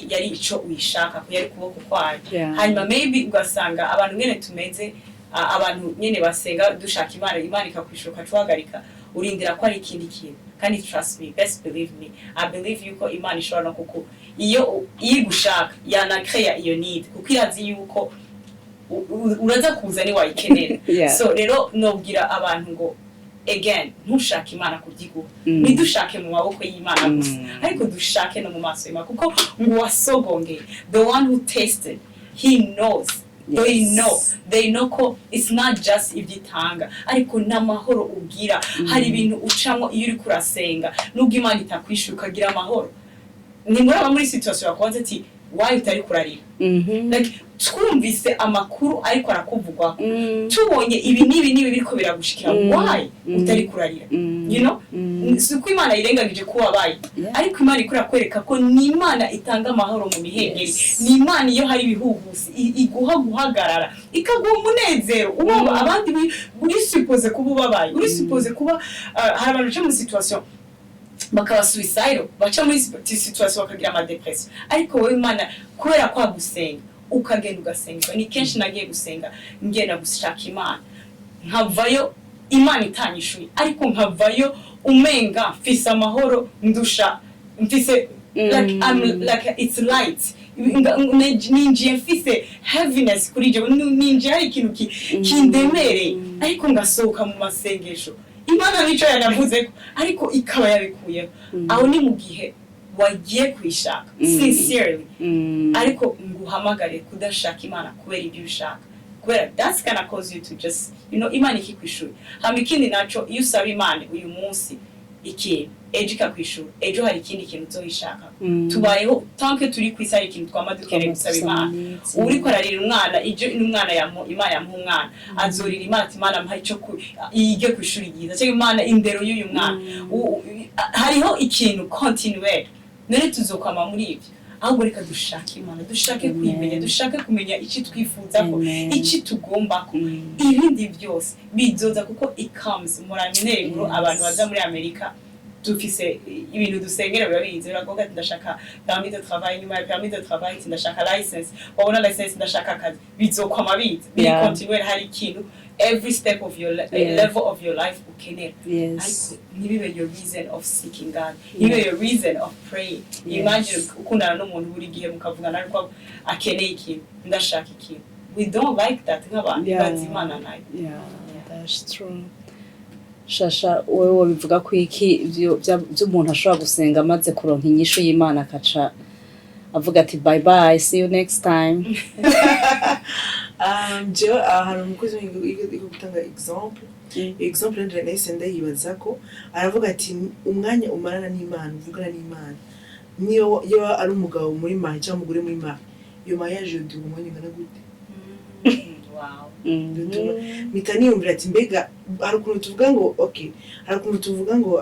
yari ico uyishaka ko yari kuboko kwayo hanyuma maybe ugasanga abantu nyene tumeze abantu nyene basenga dushaka Imana ikakwishura cuhagarika urindira ko ari ikindi kintu kandi trust me best believe me I believe yuko Imana ishobora no kuko iyo gushaka yana create iyo need kuko irazi yuko uraza kuza ni wayikenera so rero nobwira abantu ngo again ntushaka Imana kubyiguha nidushake mu maboko y'Imana gusa ariko dushake no mu maso y'Imana kuko ngo wasogongeye the one who tasted he knows. They know ko it's not just ibyitanga ariko namahoro ubwira hari ibintu ucamo iyo uri kurasenga nubwo Imana itakwishuka gira amahoro ni muri situation yakonze ati why utari kurarira like twumvise amakuru ariko arakuvugwa tubonye ibi nibi biriko biragushikira why utari kurarira you know suko Imana irengagije ko wabaye ariko Imana ikora kwereka ko ni Imana itanga amahoro mu mihengeri ni Imana iyo hari ibihuhusi iguha guhagarara ikaguha umunezero uba abandi uri suppose kuba ubabaye uri suppose kuba hari abantu cyo mu situation bakaba suicidal baca muri situation bakagira ama depression ariko wowe Imana kubera kwa gusenga ukagenda ugasenga ni kenshi nagiye gusenga ngenda gushaka Imana nkavayo Imana itanyishuye ariko nkavayo umenga mfise amahoro ndusha mfise like it's light ninjiye mfise heaviness kuri je ninjiye hari ikintu kindemere ariko ngasohoka mu masengesho Imana nico yanavuze ariko ikaba yabikuyeho aho ni mu gihe wagiye kwishaka sincerely ariko nguhamagare kudashaka Imana kubera ibyo ushaka kubera that's gonna cause you to just Imana ikikwishura hama ikindi naco iyo usaba Imana uyu munsi iki ejo ikakwishura ejo hari ikindi kintu uzoyishaka tubayeho tanke turi kwisara ikintu twamadukereye gusaba Imana uri ko ararira umwana ijo n'umwana Imana yamuha umwana azorira Imana Imana mpaye cyo yige kwishura igiza cyo Imana indero y'uyu mwana hariho ikintu continuer none tuzokwama muri ibyo ahubwo reka dushake Imana dushake kuyimenya dushake kumenya iki twifuza ko iki tugomba ko ibindi byose bizoza kuko it comes muranyenere ngo abantu baza muri Amerika dufise ibintu dusengera birabizi biragoga ndashaka permis de travail nyuma ya permis de travail ndashaka license babona license ndashaka kazi bizokwama bizi biri continuer hari ikintu every step of your level of your life ukenera ariko nibibe your reason of seeking God nibibe your reason of praying imagine ukundana n'umuntu buri gihe mukavugana ariko akeneye ikintu ndashaka ikintu we don't like that nk'abantu bazimana nayo that's true Shasha wewe bivuga ko iki by'umuntu ashobora gusenga amaze kuronka inyishu y'Imana akaca avuga ati bye bye see you next time je hari umukozi w'igihugu gutanga example ndende nayisenda yibaza ko aravuga ati umwanya umarana n'Imana uvugana n'Imana niyo ari umugabo muri mayi cyangwa umugore muri mayi iyo mayi yaje ndi umwanya ngana gute mitaniyumvira ati mbega hari ukuntu tuvuga ngo okay hari ukuntu tuvuga ngo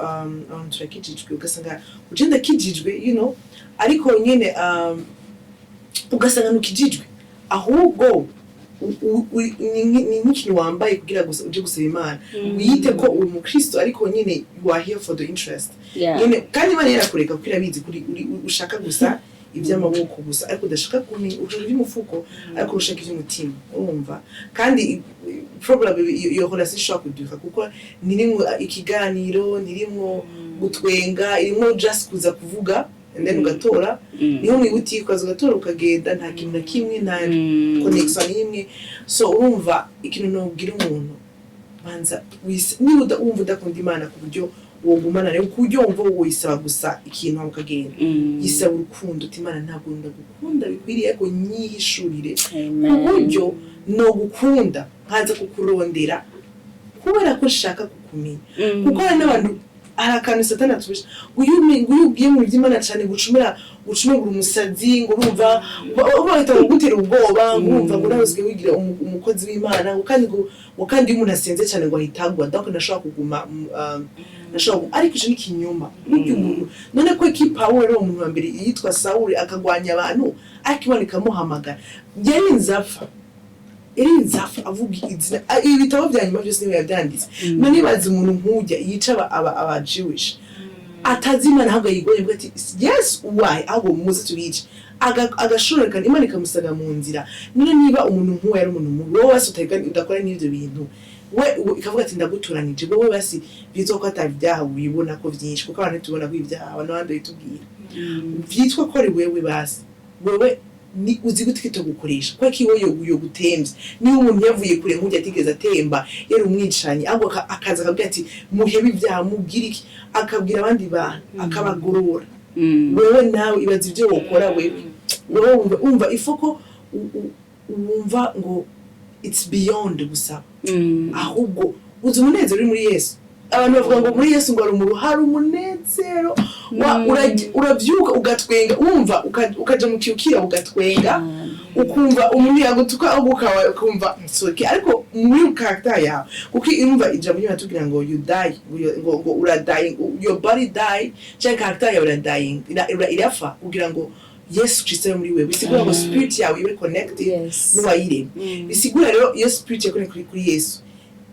turakijijwe ugasanga ugenda kijijwe ariko nyene ugasanga nukijijwe ahubwo ni nk'ikintu wambaye kugira gusa uje gusaba Imana wiyite ko uri umukristo ariko nyene you are here for the interest nyene kandi Imana yarakureka kuko irabizi kuri ushaka gusa iby'amaboko gusa ariko udashaka kumenya ujuru by'umufuko ariko ushaka iby'umutima urumva kandi probably iyo relation ishobora kuduka kuko nirimo ikiganiro nirimo gutwenga irimo just kuza kuvuga and then ugatora niho mwibuti ukaza ugatora ukagenda nta kintu na kimwe nta connection imwe so urumva ikintu nobwira umuntu banza niba wumva udakunda Imana ku buryo wogumana rero kujyo umva woyisaba gusa ikintu mukagenda yisaba urukundo Imana ntabwo ndagukunda bikwiriye ko nyihishurire kuburyo no gukunda nkaza kukurondera kubera ko shaka kukumenya kuko hari n'abantu arakantu Satani atubisha uyugiye mu by'Imana cyane gucumura umusazi ngo urumva bahita gutera ubwoba ngumva ngo nawe wigira umukozi w'Imana kandi umuntu asenze cyane ngo ahitagwa donc ndashaka kuguma ariko je n'ikinyoma n'uyu muntu none ko ki power ro umuntu wa mbere yitwa Sauli akagwanya abantu akiboneka muhamagara yari nzapfa avuga izina ibitabo bya nyuma byose niwe yabyanditse none bazi umuntu nkujya yica aba Jewish atazimana ntabwo yigoye bwa ati yes why abo muze tubice agashoreka Imana ikamusaga mu nzira none niba umuntu nk'uwo yari umuntu wowe wasutega udakora n'ibyo bintu we ikavuga ati ndaguturanije wowe basi byitwa ko atabyaha wibona ko byinshi kuko abantu tubona ko ibyaha n'abandi bitubwira byitwa ko ari wewe basi wewe ni uzi gute kito gukoresha kwa kiwo yo gutemvye ni umuntu yavuye kure nk'ujya atigeze atemba yari umwicanye ahubwo akaza akabwira ati muhebe ibyaha mubwira iki akabwira abandi bantu akabagorora wewe nawe ibaza ibyo wokora wewe umva ifoko umva ngo it's beyond gusaba ahubwo uzi umunezero uri muri Yesu abantu bavuga ngo muri Yesu ngo ari umuruhara umunezero urabyuka ugatwenga umva ukaja mu kiyukira ugatwenga ukumva umuntu yagutuka ugukawa ukumva soke ariko muri character yawe kuko imva ijambo ry'atubwira ngo you die ngo ura dying your body die cyangwa character yawe ura dying irafa kugira ngo Yesu Kristo muri wewe bisigura ngo spirit yawe ibe connected n'uwayire bisigura rero iyo spirit yakone kuri Yesu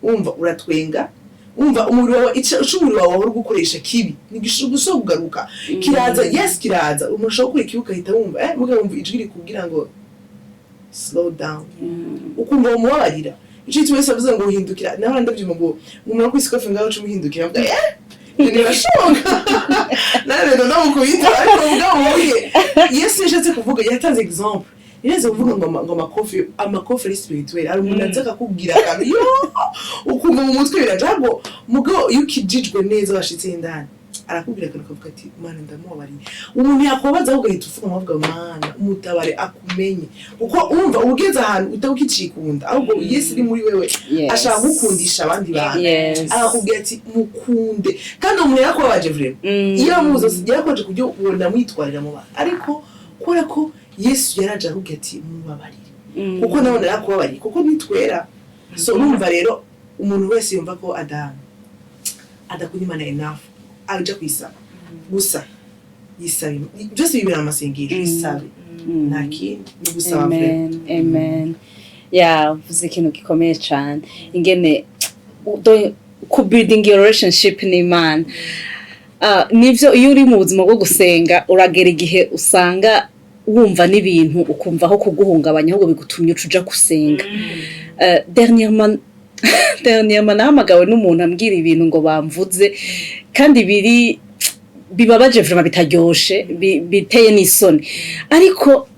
umva uratwenga umva umuri wawe icumuri wawe uri gukoresha kibi nigishuguso kugaruka kiraza kiraza umusho kuri kibuka hita wumva mugabo ijwi rikubwira ngo slow down ukumva umubabarira icyo twese avuze ngo uhindukira naho ndabyuma ngo umuntu kwisuka ngaho cyo muhindukira mvuga nirashoboka rero ndamukubita ariko mugabo Yesu yashatse kuvuga yatanze example Nireze kuvuga ngo amakofi spirituel ari umuntu azaka kubwira akantu yo ukumva mu mutwe birajago mugo iyo ukijijwe neza washitse indani arakubwira akantu kavuga ati mana ndamubabariye umuntu yakobaza ahubwo ahita ufuka amavuga mana umutabare akumenye uko umva ugeze ahantu utabukicikunda ahubwo Yesu iri muri wewe ashaka gukundisha abandi bantu arakubwira ati mukunde kandi umuntu yakobaje vrema iyo muzo yakoje kujya ubona mwitwarira mu bantu ariko kora ko Yesu yaraje ahubwo ati mubabarire kuko nabona yakubabariye kuko nitwera so urumva rero umuntu wese yumva ko adakunda Imana enough aja kwisaba gusa yisabe byose bibera amasengesho yisabe ntakindi ni gusaba amen vuze ikintu gikomeye cyane ingene ku building your relationship n'Imana nivyo iyo uri mu buzima bwo gusenga uragera igihe usanga wumva n'ibintu ukumva aho kuguhungabanya ahubwo bigutumye ucuja gusenga dernièrement nahamagawe n'umuntu ambwira ibintu ngo bamvuze kandi bibabaje vraiment bitaryoshe biteye n'isoni ariko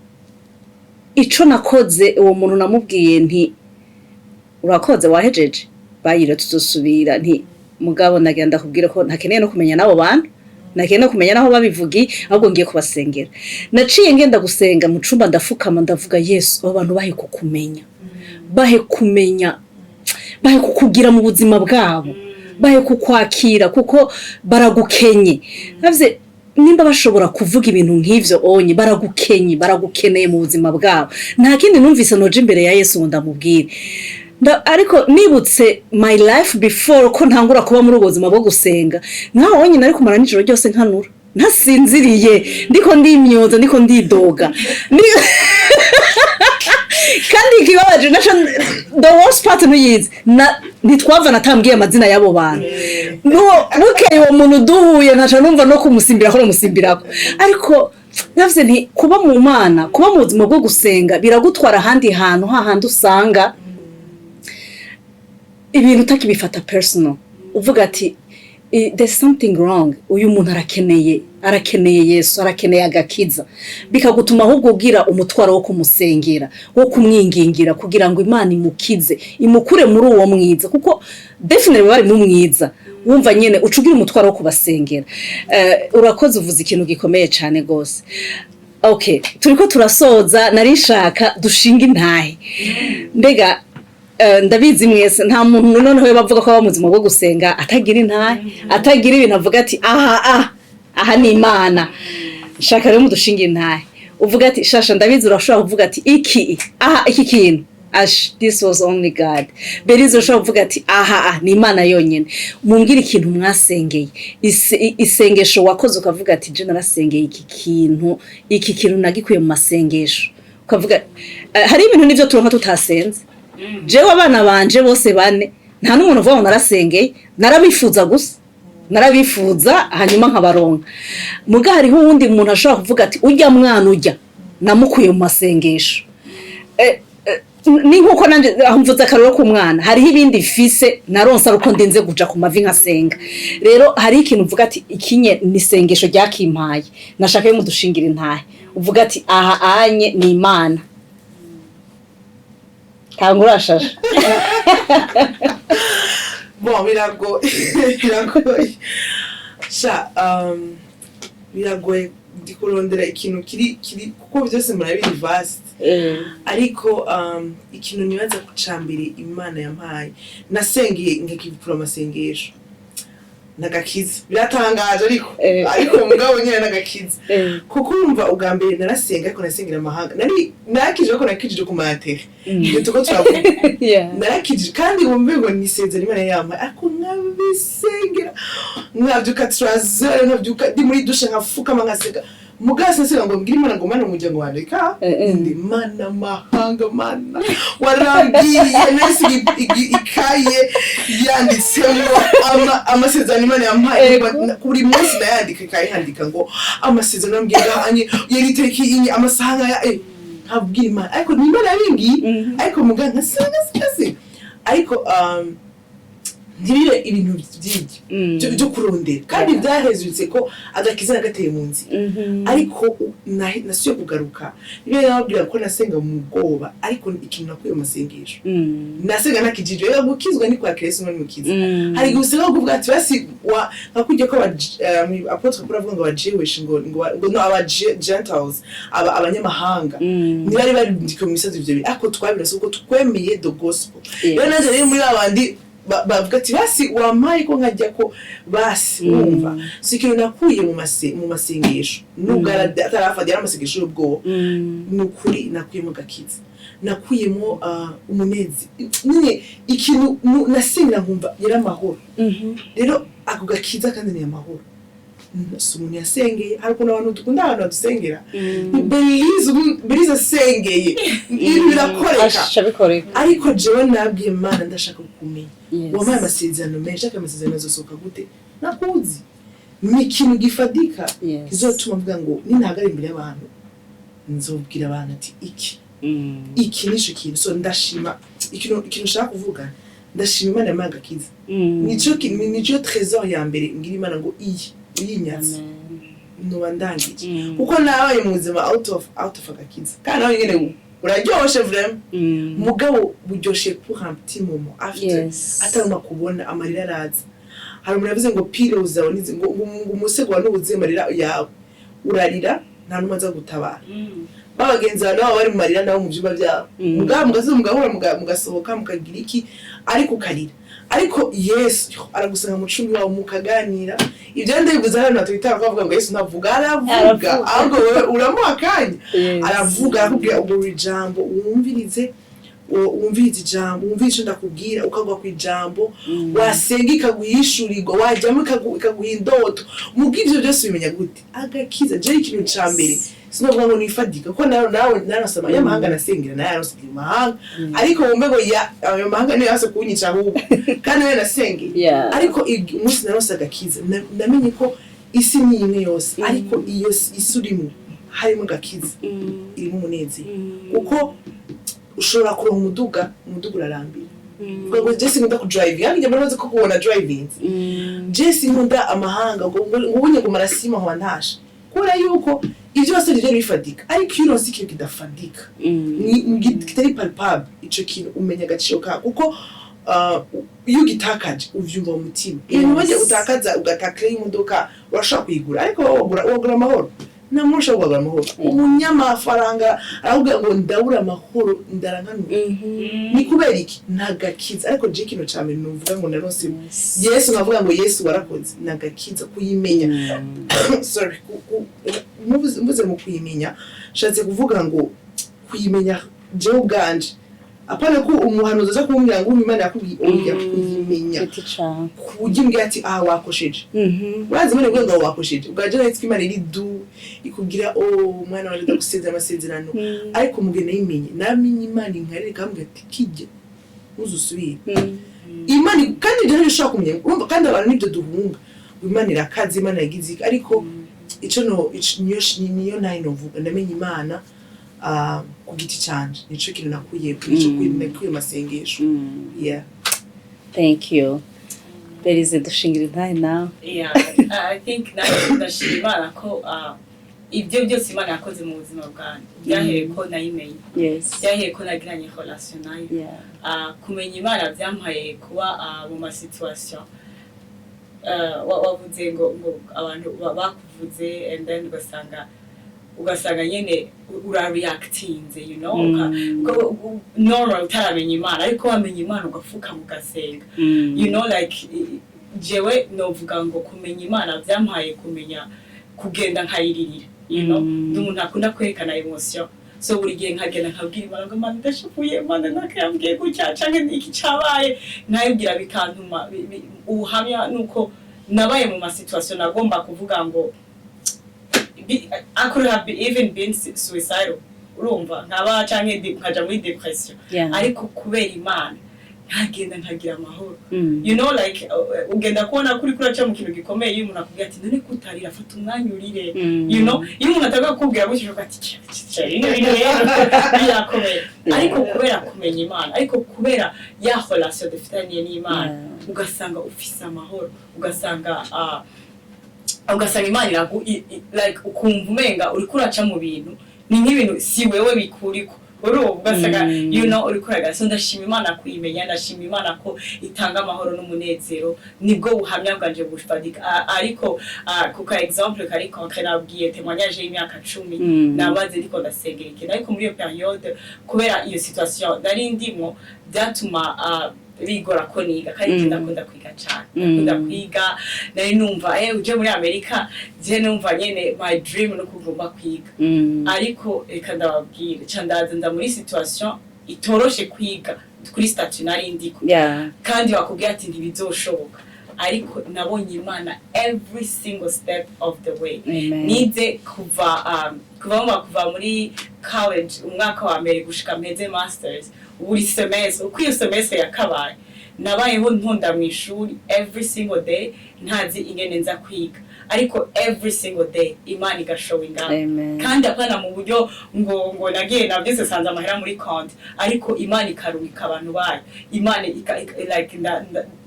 ico nakoze uwo muntu namubwiye nti urakoze wahejeje bayire tuzosubira nti mugabo ndagenda kubwira ko ntakeneye no kumenya nabo bantu nakeneye no kumenya naho babivugi ahubwo ngiye kubasengera naciye ngenda gusenga mu cumba ndafukama ndavuga Yesu abo bantu bahe kukumenya bahe kumenya bahe kukugira mu buzima bwabo bahe kukwakira kuko baragukenye navye nimba bashobora kuvuga ibintu nk'ivyo onye baragukeneye mu buzima bwabo nta kindi numvise noje imbere ya Yesu ndamubwire ariko nibutse my life before ko ntangura kuba muri ubuzima bwo gusenga nkaho onye nari kumara nijoro ryose nkanura ntasinziriye ndiko ndimyoza ndiko ndidoga kandi kibabaje nacho the worst part nuyize nitwava natambwiye amazina yabo bantu no bukeye uwo muntu duhuye nkaca numva no kumusimbira ko musimbirako ariko navye nti kuba mu Mana kuba mu buzima bwo gusenga biragutwara ahandi hantu hahandi usanga ibintu utakibifata personal uvuga ati there's something wrong uyu muntu arakeneye Yesu arakeneye agakiza bikagutuma ahubwo ugira umutwaro wo kumusengera wo kumwingingira kugira ngo Imana imukize imukure muri uwo mwiza kuko definitely bari mu mwiza wumva nyene ucugira umutwaro wo kubasengera urakoze uvuze ikintu gikomeye cyane gose okay turiko turasoza narishaka dushinga intahe mbega ndabizi mwese nta muntu noneho bavuga ko abamuzima bwo gusenga atagira intahe atagira ibintu avuga ati aha ni Imana shaka rero mudushinga intahe uvuga ati shasha ndabizi urashobora kuvuga ati iki kintu this was only God berizo urashobora kuvuga ati ni Imana yonyene mumbwira ikintu mwasengeye isengesho wakoze ukavuga ati je narasengeye iki kintu nagikuye mu masengesho ukavuga hari ibintu nivyo turonka tutasenze jewe abana banje bose bane nta n'umuntu uvuga ngo narasengeye narabifuza gusa narabifuza hanyuma nkabaronka muga hariho uwundi muntu ashobora kuvuga ati urya mwana urya namukuye mu masengesho ni nkuko nanje mvuze akaroro ku mwana hariho ibindi fise naronsa ruko ndinze guja ku mavi nkasenga rero hari ikintu uvuga ati ikinye ni sengesho ryakimpaye nashaka yo mudushingira intahe uvuga ati anye ni Imana kangurashasha bon biragoye ndikurondera ikintu kiri kuko byose murabiri vast ariko ikintu nibaza kucambira Imana yampaye nasengeye ngakivura amasengesho nagakiza biratangaje ariko mugabo nyine nagakiza kuko urumva ugambere narasenga ariko nasengera amahanga narakije ko nakijije ku matere tuko turavuga narakije kandi wumve ngo nisezera Imana yampa ariko nkabisengera nkabyuka trazere nkabyuka ndi muri dushe nkafuka nkasega mugase nsenga ngo mbwira Imana ngo mana umuryango wanjye ka ndi mana mahanga mana warambwiye nese ikaye yanditsemo amasezerano Imana yampaye kuri munsi ndayandika ikaye handika ngo amasezerano ambwira anye yeriteki inye amasaha ya nkabwira Imana ariko ni Imana yabingiye ariko muganga nkasenga ariko ntibire ibintu byinshi byo kurondera kandi byahezutse ko agakiza nagateye mu nzi ariko nasiyo kugaruka niyo yababwira ko nasenga mu bwoba ariko ikintu nakuye mu masengesho nasenga nakijije rero gukizwa ni kwa Kristo no mukiza hari gusenga kuvuga ati basi nakujye ko apotre kuri avuga ngo aba Jewish ngo no aba Gentiles abanyamahanga ntibari bari ndiko mu misazi ibyo ariko twabirase uko twemeye the gospel rero naje rero muri abandi bavuga ati basi wamaye ko nkajya ko basi umva sikintu nakuye mu masengesho nugara atarafadira amasengesho y'ubwo nukuri nakuye mu gakiza nakuyemo umunezi nyine ikintu nasenga nkumva yaramahoro rero ako gakiza kandi ni amahoro sumuntu yasengeye ariko n'abantu dukunda abantu badusengera beriza sengeye ibi birakoreka ariko jewe nabwiye Imana ndashaka kumenya wamaye amasezerano menshi amasezerano azosohoka gute nakuzi ni ikintu gifadika kizotuma mvuga ngo ninahagara imbere y'abantu nzobwira abantu ati iki nisho kintu so ndashima ikintu nshaka kuvuga ndashima Imana yamanga kiza nico trésor ya mbere ngira Imana ngo yinyatse nubandangije kuko nawe mu buzima out of agakiza kandi nawe nyene uraryoshe vraiment mugabo buryoshe pour un petit moment after ataruma kubona amarira araza hari umuntu yavuze ngo pillows zabonize ngo umusego wa nubuze amarira yawe urarira nta numwe aza gutabara babagenzi nabo bari mu marira nabo mu byumba byabo mugabo mugahura mugasohoka mukagira iki ariko karira ariko Yesu aragusanga mu cumi wawe mukaganira ibyo ndibuza hano natwita bavuga ngo Yesu navuga aravuga ahubwo uramuha kanya aravuga akubwira ubwo ijambo wumvirize ijambo wumvise ndakubwira ukagwa ku ijambo wasenga ikaguhishurirwa wajyamo ikaguha indoto mubw'ibyo byose bimenya gute agakiza je ikintu ca mbere sinovuga ngo nifadika ko nawe narasama y'amahanga nasengera naye arosengera mahanga ariko wumve ngo ayo mahanga niyo yase kunyica ahubwo kandi we nasengeye ariko umunsi narose agakiza namenye ko isi ni imwe yose ariko iyo isi urimo harimo agakiza irimo umunezi kuko ushobora kuronka umuduga urarambira uvuga ngo Jesse nkunda ku drive yanjye mbaraze ko kubona driving Jesse nkunda amahanga ngo ubunye ngo marasima ho ntasha kora yuko ibyo byose rije bifadika ariko iyo uronse ikintu kidafadika ni kitari palpable ico kintu umenya agaciro ka kuko iyo gitakaje uvyumva mu mutima ibintu baje utakaza ugatakira imodoka urashaka kuyigura ariko wogura amahoro namusha wogura amahoro umunyamafaranga aravuga ngo ndabura amahoro ndarankanwa ni kubera iki ntagakiza ariko je kino cyane nuvuga ngo narose Yesu navuga ngo Yesu warakoze nagakiza kuyimenya sorry muvuze mu kuyimenya shatse kuvuga ngo kuyimenya je ubganje apana ko umuhanuzi aza kumbwira ngo Imana yakubwiye oya kuyimenya kugimbwira ati wakosheje urazi mane ngo wakosheje ugaje netse Imana iri du ikubwira umwana wanje ndagusezera amasezerano ariko mugene yimenye namenye Imana inkarire kambwira ati kijye uzusubire Imana kandi je nshaka kumenya urumva kandi abantu nibyo duhunga Imana irakaze Imana yagize ariko ico niyo nayo novuga ndamenye Imana ku giti cyanje nico kintu nakuye nakuye masengesho thank you Berize dushingira intahe nawe I think ndashimira ko ibyo byose Imana yakoze mu buzima bwanjye byahereye ko nayimenye byahereye ko nagiranye relation nayo kumenya Imana byampaye kuba mu ma situation wavuze ngo abantu bakuvuze and then ugasanga nyene urareactinze normal utaramenye Imana ariko wamenye Imana ugafuka mugasenga like jewe novuga ngo kumenya Imana byampaye kumenya kugenda nkayiririra umuntu akunda kwerekana emotion so buri gihe nkagenda nkabwira Imana ngo Imana ndashavuye Imana nakambwiye gutya canke iki cabaye nayibwira bikantuma ubuhamya nuko nabaye mu situation nagomba kuvuga ngo I could have even been suicidal urumva nkaba canke nkaja muri depression ariko kubera Imana nkagenda nkagira amahoro like ugenda kubona kuri kuraca mu kintu gikomeye iyo umuntu akubwira ati none kutarira afata umwanya urire iyo umuntu ataga kubwira gutyo ati birakomeye ariko kubera kumenya Imana ariko kubera ya relation dufitanye n'Imana ugasanga ufise amahoro ugasanga Imana like ukumva umenga uri kuraca mu bintu ni nk'ibintu si wewe bikuriko ugasanga uri kuraga so ndashima Imana kuyimenya ndashima Imana ko itanga amahoro n'umunezero nibwo buhamya bwanje bushfadika ariko kuka example kari concret nabwiye témoignage y'imyaka 10 nabaze ndiko ndasengera ikintu ariko muri iyo periode kubera iyo situation nari ndimo byatuma bigora ko niga kandi ndakunda kwiga cyane ndakunda kwiga nari numva uje muri Amerika je numva nyene my dream no kugomba kwiga ariko reka ndababwira candaza muri situation itoroshe kwiga kuri statut nari ndiko kandi bakubwira ati ntibizoshoboka ariko nabonye Imana every single step of the way nize kuva muri college umwaka wa mbere gushika mpeze masters buri semestre uko iyo semestre yakabaye nabayeho nkunda mu ishuri every single day ntazi ingene nza kwiga ariko every single day Imana igashowinga kandi apana mu buryo ngo nagiye navyese sanze amahera muri compte ariko Imana ikarumika abantu bayo Imana like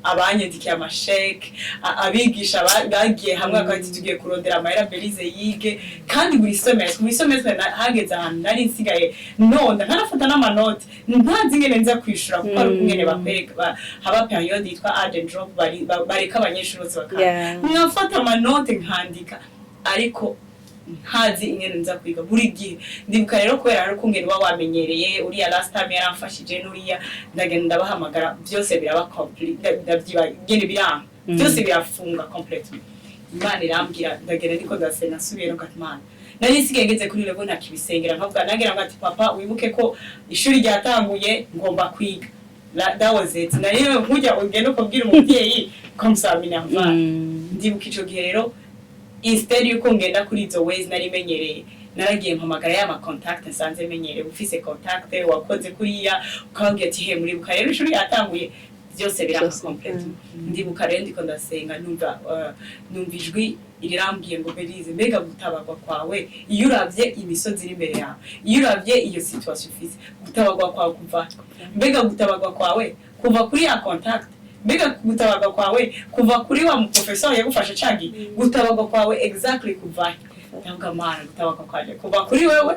abanyendikiye amasheke abigisha bagiye hamwe akati tugiye kurondera amahera Belize yige kandi buri semestre hageze ahantu nari nsigaye nonda nkanafata n'amanoti ntazi ingene nza kwishura kuko ari kumwene bapeka haba periode yitwa add and drop bareka abanyeshuri bose bakaba nkafata amanoti nkandika ariko ntazi ingene nza kwiga buri gihe ndibuka rero kubera ari kungene wamenyereye uriya last time yaramfashije n'uriya ndagenda ndabahamagara byose biraba complete ndabyibagene biranga byose birafunga completely Imana irambwira ndagenda niko ndasenga subiye no Gatman nari sigengeze kuri level nakibisengera nkavuga nagira ngo ati papa wibuke ko ishuri ryatanguye ngomba kwiga that was it nari nkujya ugenda ukubwira umubyeyi komsamina mva ndibuka ico gihe rero instead yuko ngenda kuri izo ways nari menyereye naragiye mpamagara ya ma contact nsanze menyereye ufise contact wakoze kuriya ukabwira ati he muri buka rero ishuri yatanguye byose biraba complete ndibuka rero ndiko ndasenga numva ijwi irirambwiye ngo Belize mbega gutabagwa kwawe iyo uravye imisozi iri imbere yawe iyo uravye iyo situation ufise gutabagwa kwawe kuva mbega gutabagwa kwawe kuva kuri ya contact mbega gutabagwa kwawe kuva kuri wa professor yagufasha cagi gutabagwa kwawe exactly kuva ntabwo Mana gutabagwa kwaje kuva kuri wewe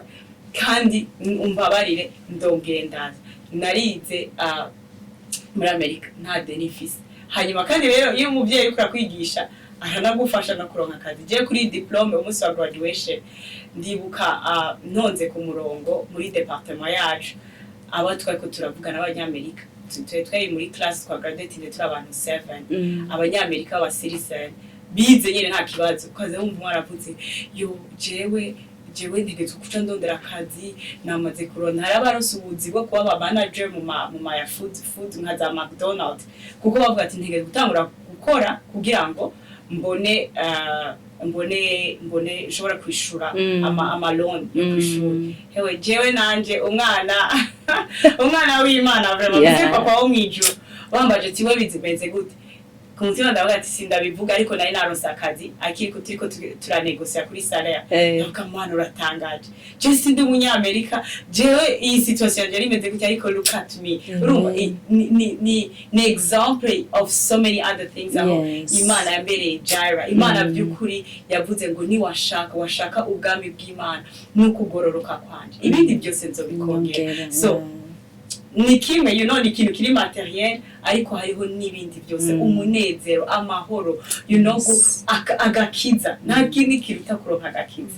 kandi umbabarire ndongenda narize muri Amerika nta benefits hanyuma kandi rero iyo umuvyeyi ukora kwigisha aranagufasha no kuronka akazi je kuri diplome umunsi wa graduation ndibuka ntonze ku murongo muri departement yacu aba twako turavugana abanyamerika twari muri class kwa graduate turi abantu 7 abanyamerika ba citizen bize nyine nta kibazo kaze wumva mwaravuze yo jewe ntegetse kuca ndondera akazi namaze kurona hari abaronse ubuzi bwo kuba aba manager mu ma ya food nka za McDonald's kuko bavuga ati ntegetse gutangura gukora kugira ngo mbone ushobora kwishura ama loan yo kwishura hewe jewe nanje umwana w'Imana vraiment papa wo mwijuru bambaje ati we bizimeze gute kumutima ndavuga ati sindabivuga ariko nari naronse akazi akiriko turiko turanegosia kuri salaire Mana uratangaje je sindi umunyamerika jewe iyi situation yari imeze gute ariko look at me urumva ni example of so many other things aho Imana yambereye Jaira Imana byukuri yavuze ngo ni washaka ubwami bw'Imana n'ukugororoka kwanje ibindi byose nzobikongera so ni kimwe ni ikintu kiri materiel ariko hariho n'ibindi byose umunezero amahoro agakiza nta kindi kiruta kuronka agakiza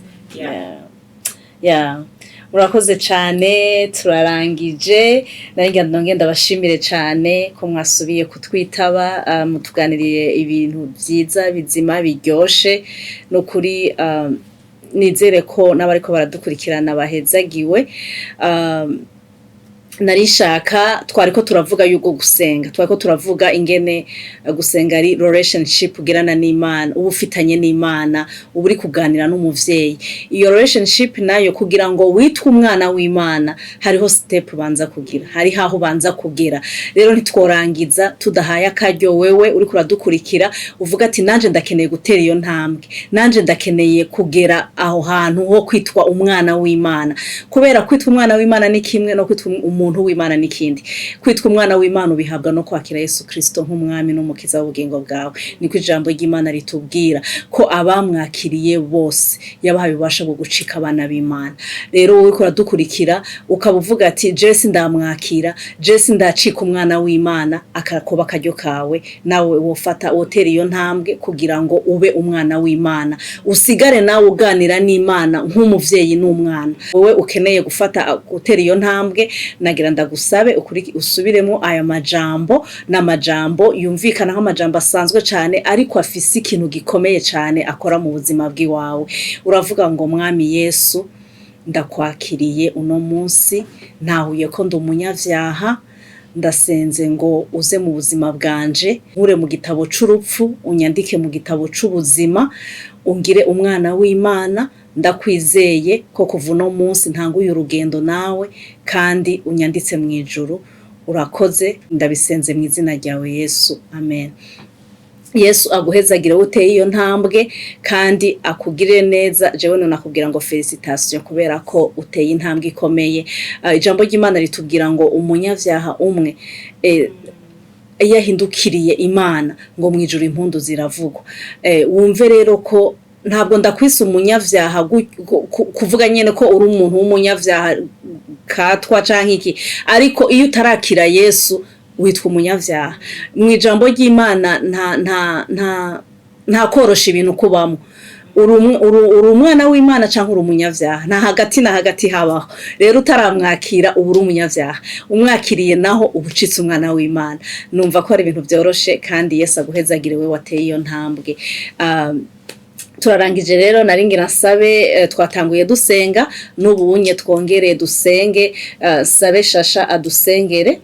ya murakoze cyane turarangije naringa ndongenda bashimire cyane ko mwasubiye kutwitaba mutuganiriye ibintu byiza bizima biryoshe no kuri nizere ko n'abariko baradukurikirana bahezagiwe narishaka twariko turavuga yuko gusenga twariko turavuga ingene gusenga ari relationship ugirana n'Imana ubufitanye n'Imana uburi kuganira n'umuvyeyi iyo relationship nayo kugira ngo witwe umwana w'Imana hariho step banza kugira hari haho banza kugera rero ntitworangiza tudahaye akaryo wewe uri kuradukurikira uvuga ati nanje ndakeneye gutera iyo ntambwe nanje ndakeneye kugera aho hantu ho kwitwa umwana w'Imana kubera kwitwa umwana w'Imana ni kimwe no kwitwa umuntu w'Imana nikindi kwitwa umwana w'Imana ubihabwa no kwakira Yesu Kristo nk'umwami n'umukiza w'ubugingo bwawe niko ijambo ry'Imana ritubwira ko abamwakiriye bose yabahaye ubasha bwo gucika abana b'Imana rero wowe kuradukurikira ukabuvuga ati Jesse ndamwakira Jesse ndacika umwana w'Imana akakoba kajyo kawe nawe wofata wotera iyo ntambwe kugira ngo ube umwana w'Imana usigare nawe uganira n'Imana nk'umuvyeyi n'umwana wowe ukeneye gufata gutera iyo ntambwe nagira ndagusabe usubiremo aya majambo n'amajambo yumvikana nk'amajambo asanzwe cyane ariko afise ikintu gikomeye cyane akora mu buzima bw'iwawe uravuga ngo mwami Yesu ndakwakiriye uno munsi ntahuye ko ndi umunyavyaha ndasenze ngo uze mu buzima bwanje nkure mu gitabo c'urupfu unyandike mu gitabo c'ubuzima ungire umwana w'Imana ndakwizeye ko kuva no munsi ntanguye urugendo nawe kandi unyanditse mu ijuru urakoze ndabisenze mu izina ryawe Yesu amen Yesu aguhezagire uteye iyo ntambwe kandi akugirire neza jewe nakubwira ngo felicitation kubera ko uteye intambwe ikomeye ijambo ry'Imana ritubwira ngo umunyavyaha umwe yahindukiriye Imana ngo mu ijuru impundu ziravugwa wumve rero ko ntabwo ndakwisa umunyavyaha kuvuga nyene ko uri umuntu w'umunyavyaha katwa canke iki ariko iyo utarakira Yesu witwa umunyavyaha mu ijambo ry'Imana nta korosha ibintu kubamo uri umwana w'Imana canke uri umunyavyaha nta hagati na hagati habaho rero utaramwakira uburi umunyavyaha umwakiriye naho ubucitse umwana w'Imana numva ko ari ibintu byoroshe kandi Yesu aguhezagire we wateye iyo ntambwe turarangije rero naringi nasabe twatanguye dusenga n'ubunye twongereye dusenge sabe Shasha adusengere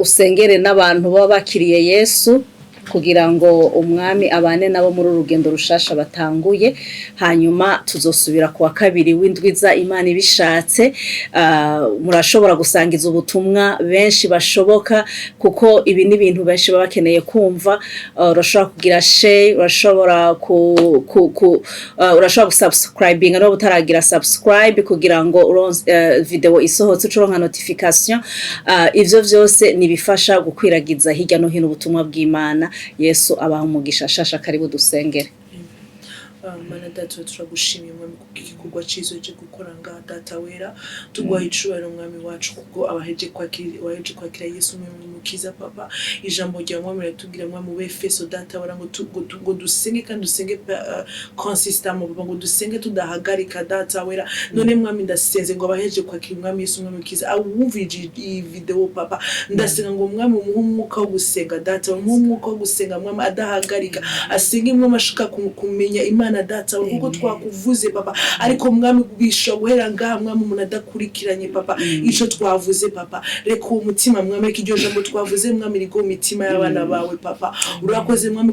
usengere n'abantu baba bakiriye Yesu kugira ngo umwami abane nabo muri urugendo rushasha batanguye hanyuma tuzosubira kuwa kabiri w'indwiza Imana ibishatse murashobora gusangiza ubutumwa benshi bashoboka kuko ibi ni ibintu benshi baba bakeneye kumva urashobora kugira share urashobora urashobora gusubscribing no butaragira subscribe kugira ngo video isohotse ucuronka notification ivyo vyose nibifasha gukwiragiza hirya no hino ubutumwa bw'Imana Yesu abaha umugisha Shasha karibu dusengere Mana data turagushimiye mwami kugikorwa cizo cyo gukora nga data wera tugwa icubero mwami wacu kuko abaheje kwakira Yesu mukiza papa ijambo rya mwami ratubwira mwami w'Efeso data wera ngo dusenge kandi dusenge consistent ngo dusenge tudahagarika data wera none mwami ndasenze ngo abaheje kwakira mwami Yesu mukiza awumvije iyi video papa ndasenga ngo mwami umwuka wo gusenga data umwuka wo gusenga mwami adahagarika asenge mwami ashaka kumenya Imana data uko twakuvuze papa ariko mwami bisha guhera ngaha mwami umuntu adakurikiranye papa ico twavuze papa reka umutima mwami kiryo jambo twavuze mwami rigo mitima y'abana bawe papa urakoze mwami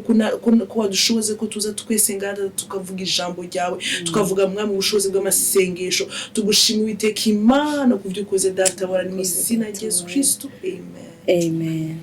ko wadushoboze ko tuza twese ngada tukavuga ijambo ryawe tukavuga mwami ubushobozi bw'amasengesho tugushima Uwiteka Imana kuvyukoze data wara mu izina rya Yesu Kristo amen amen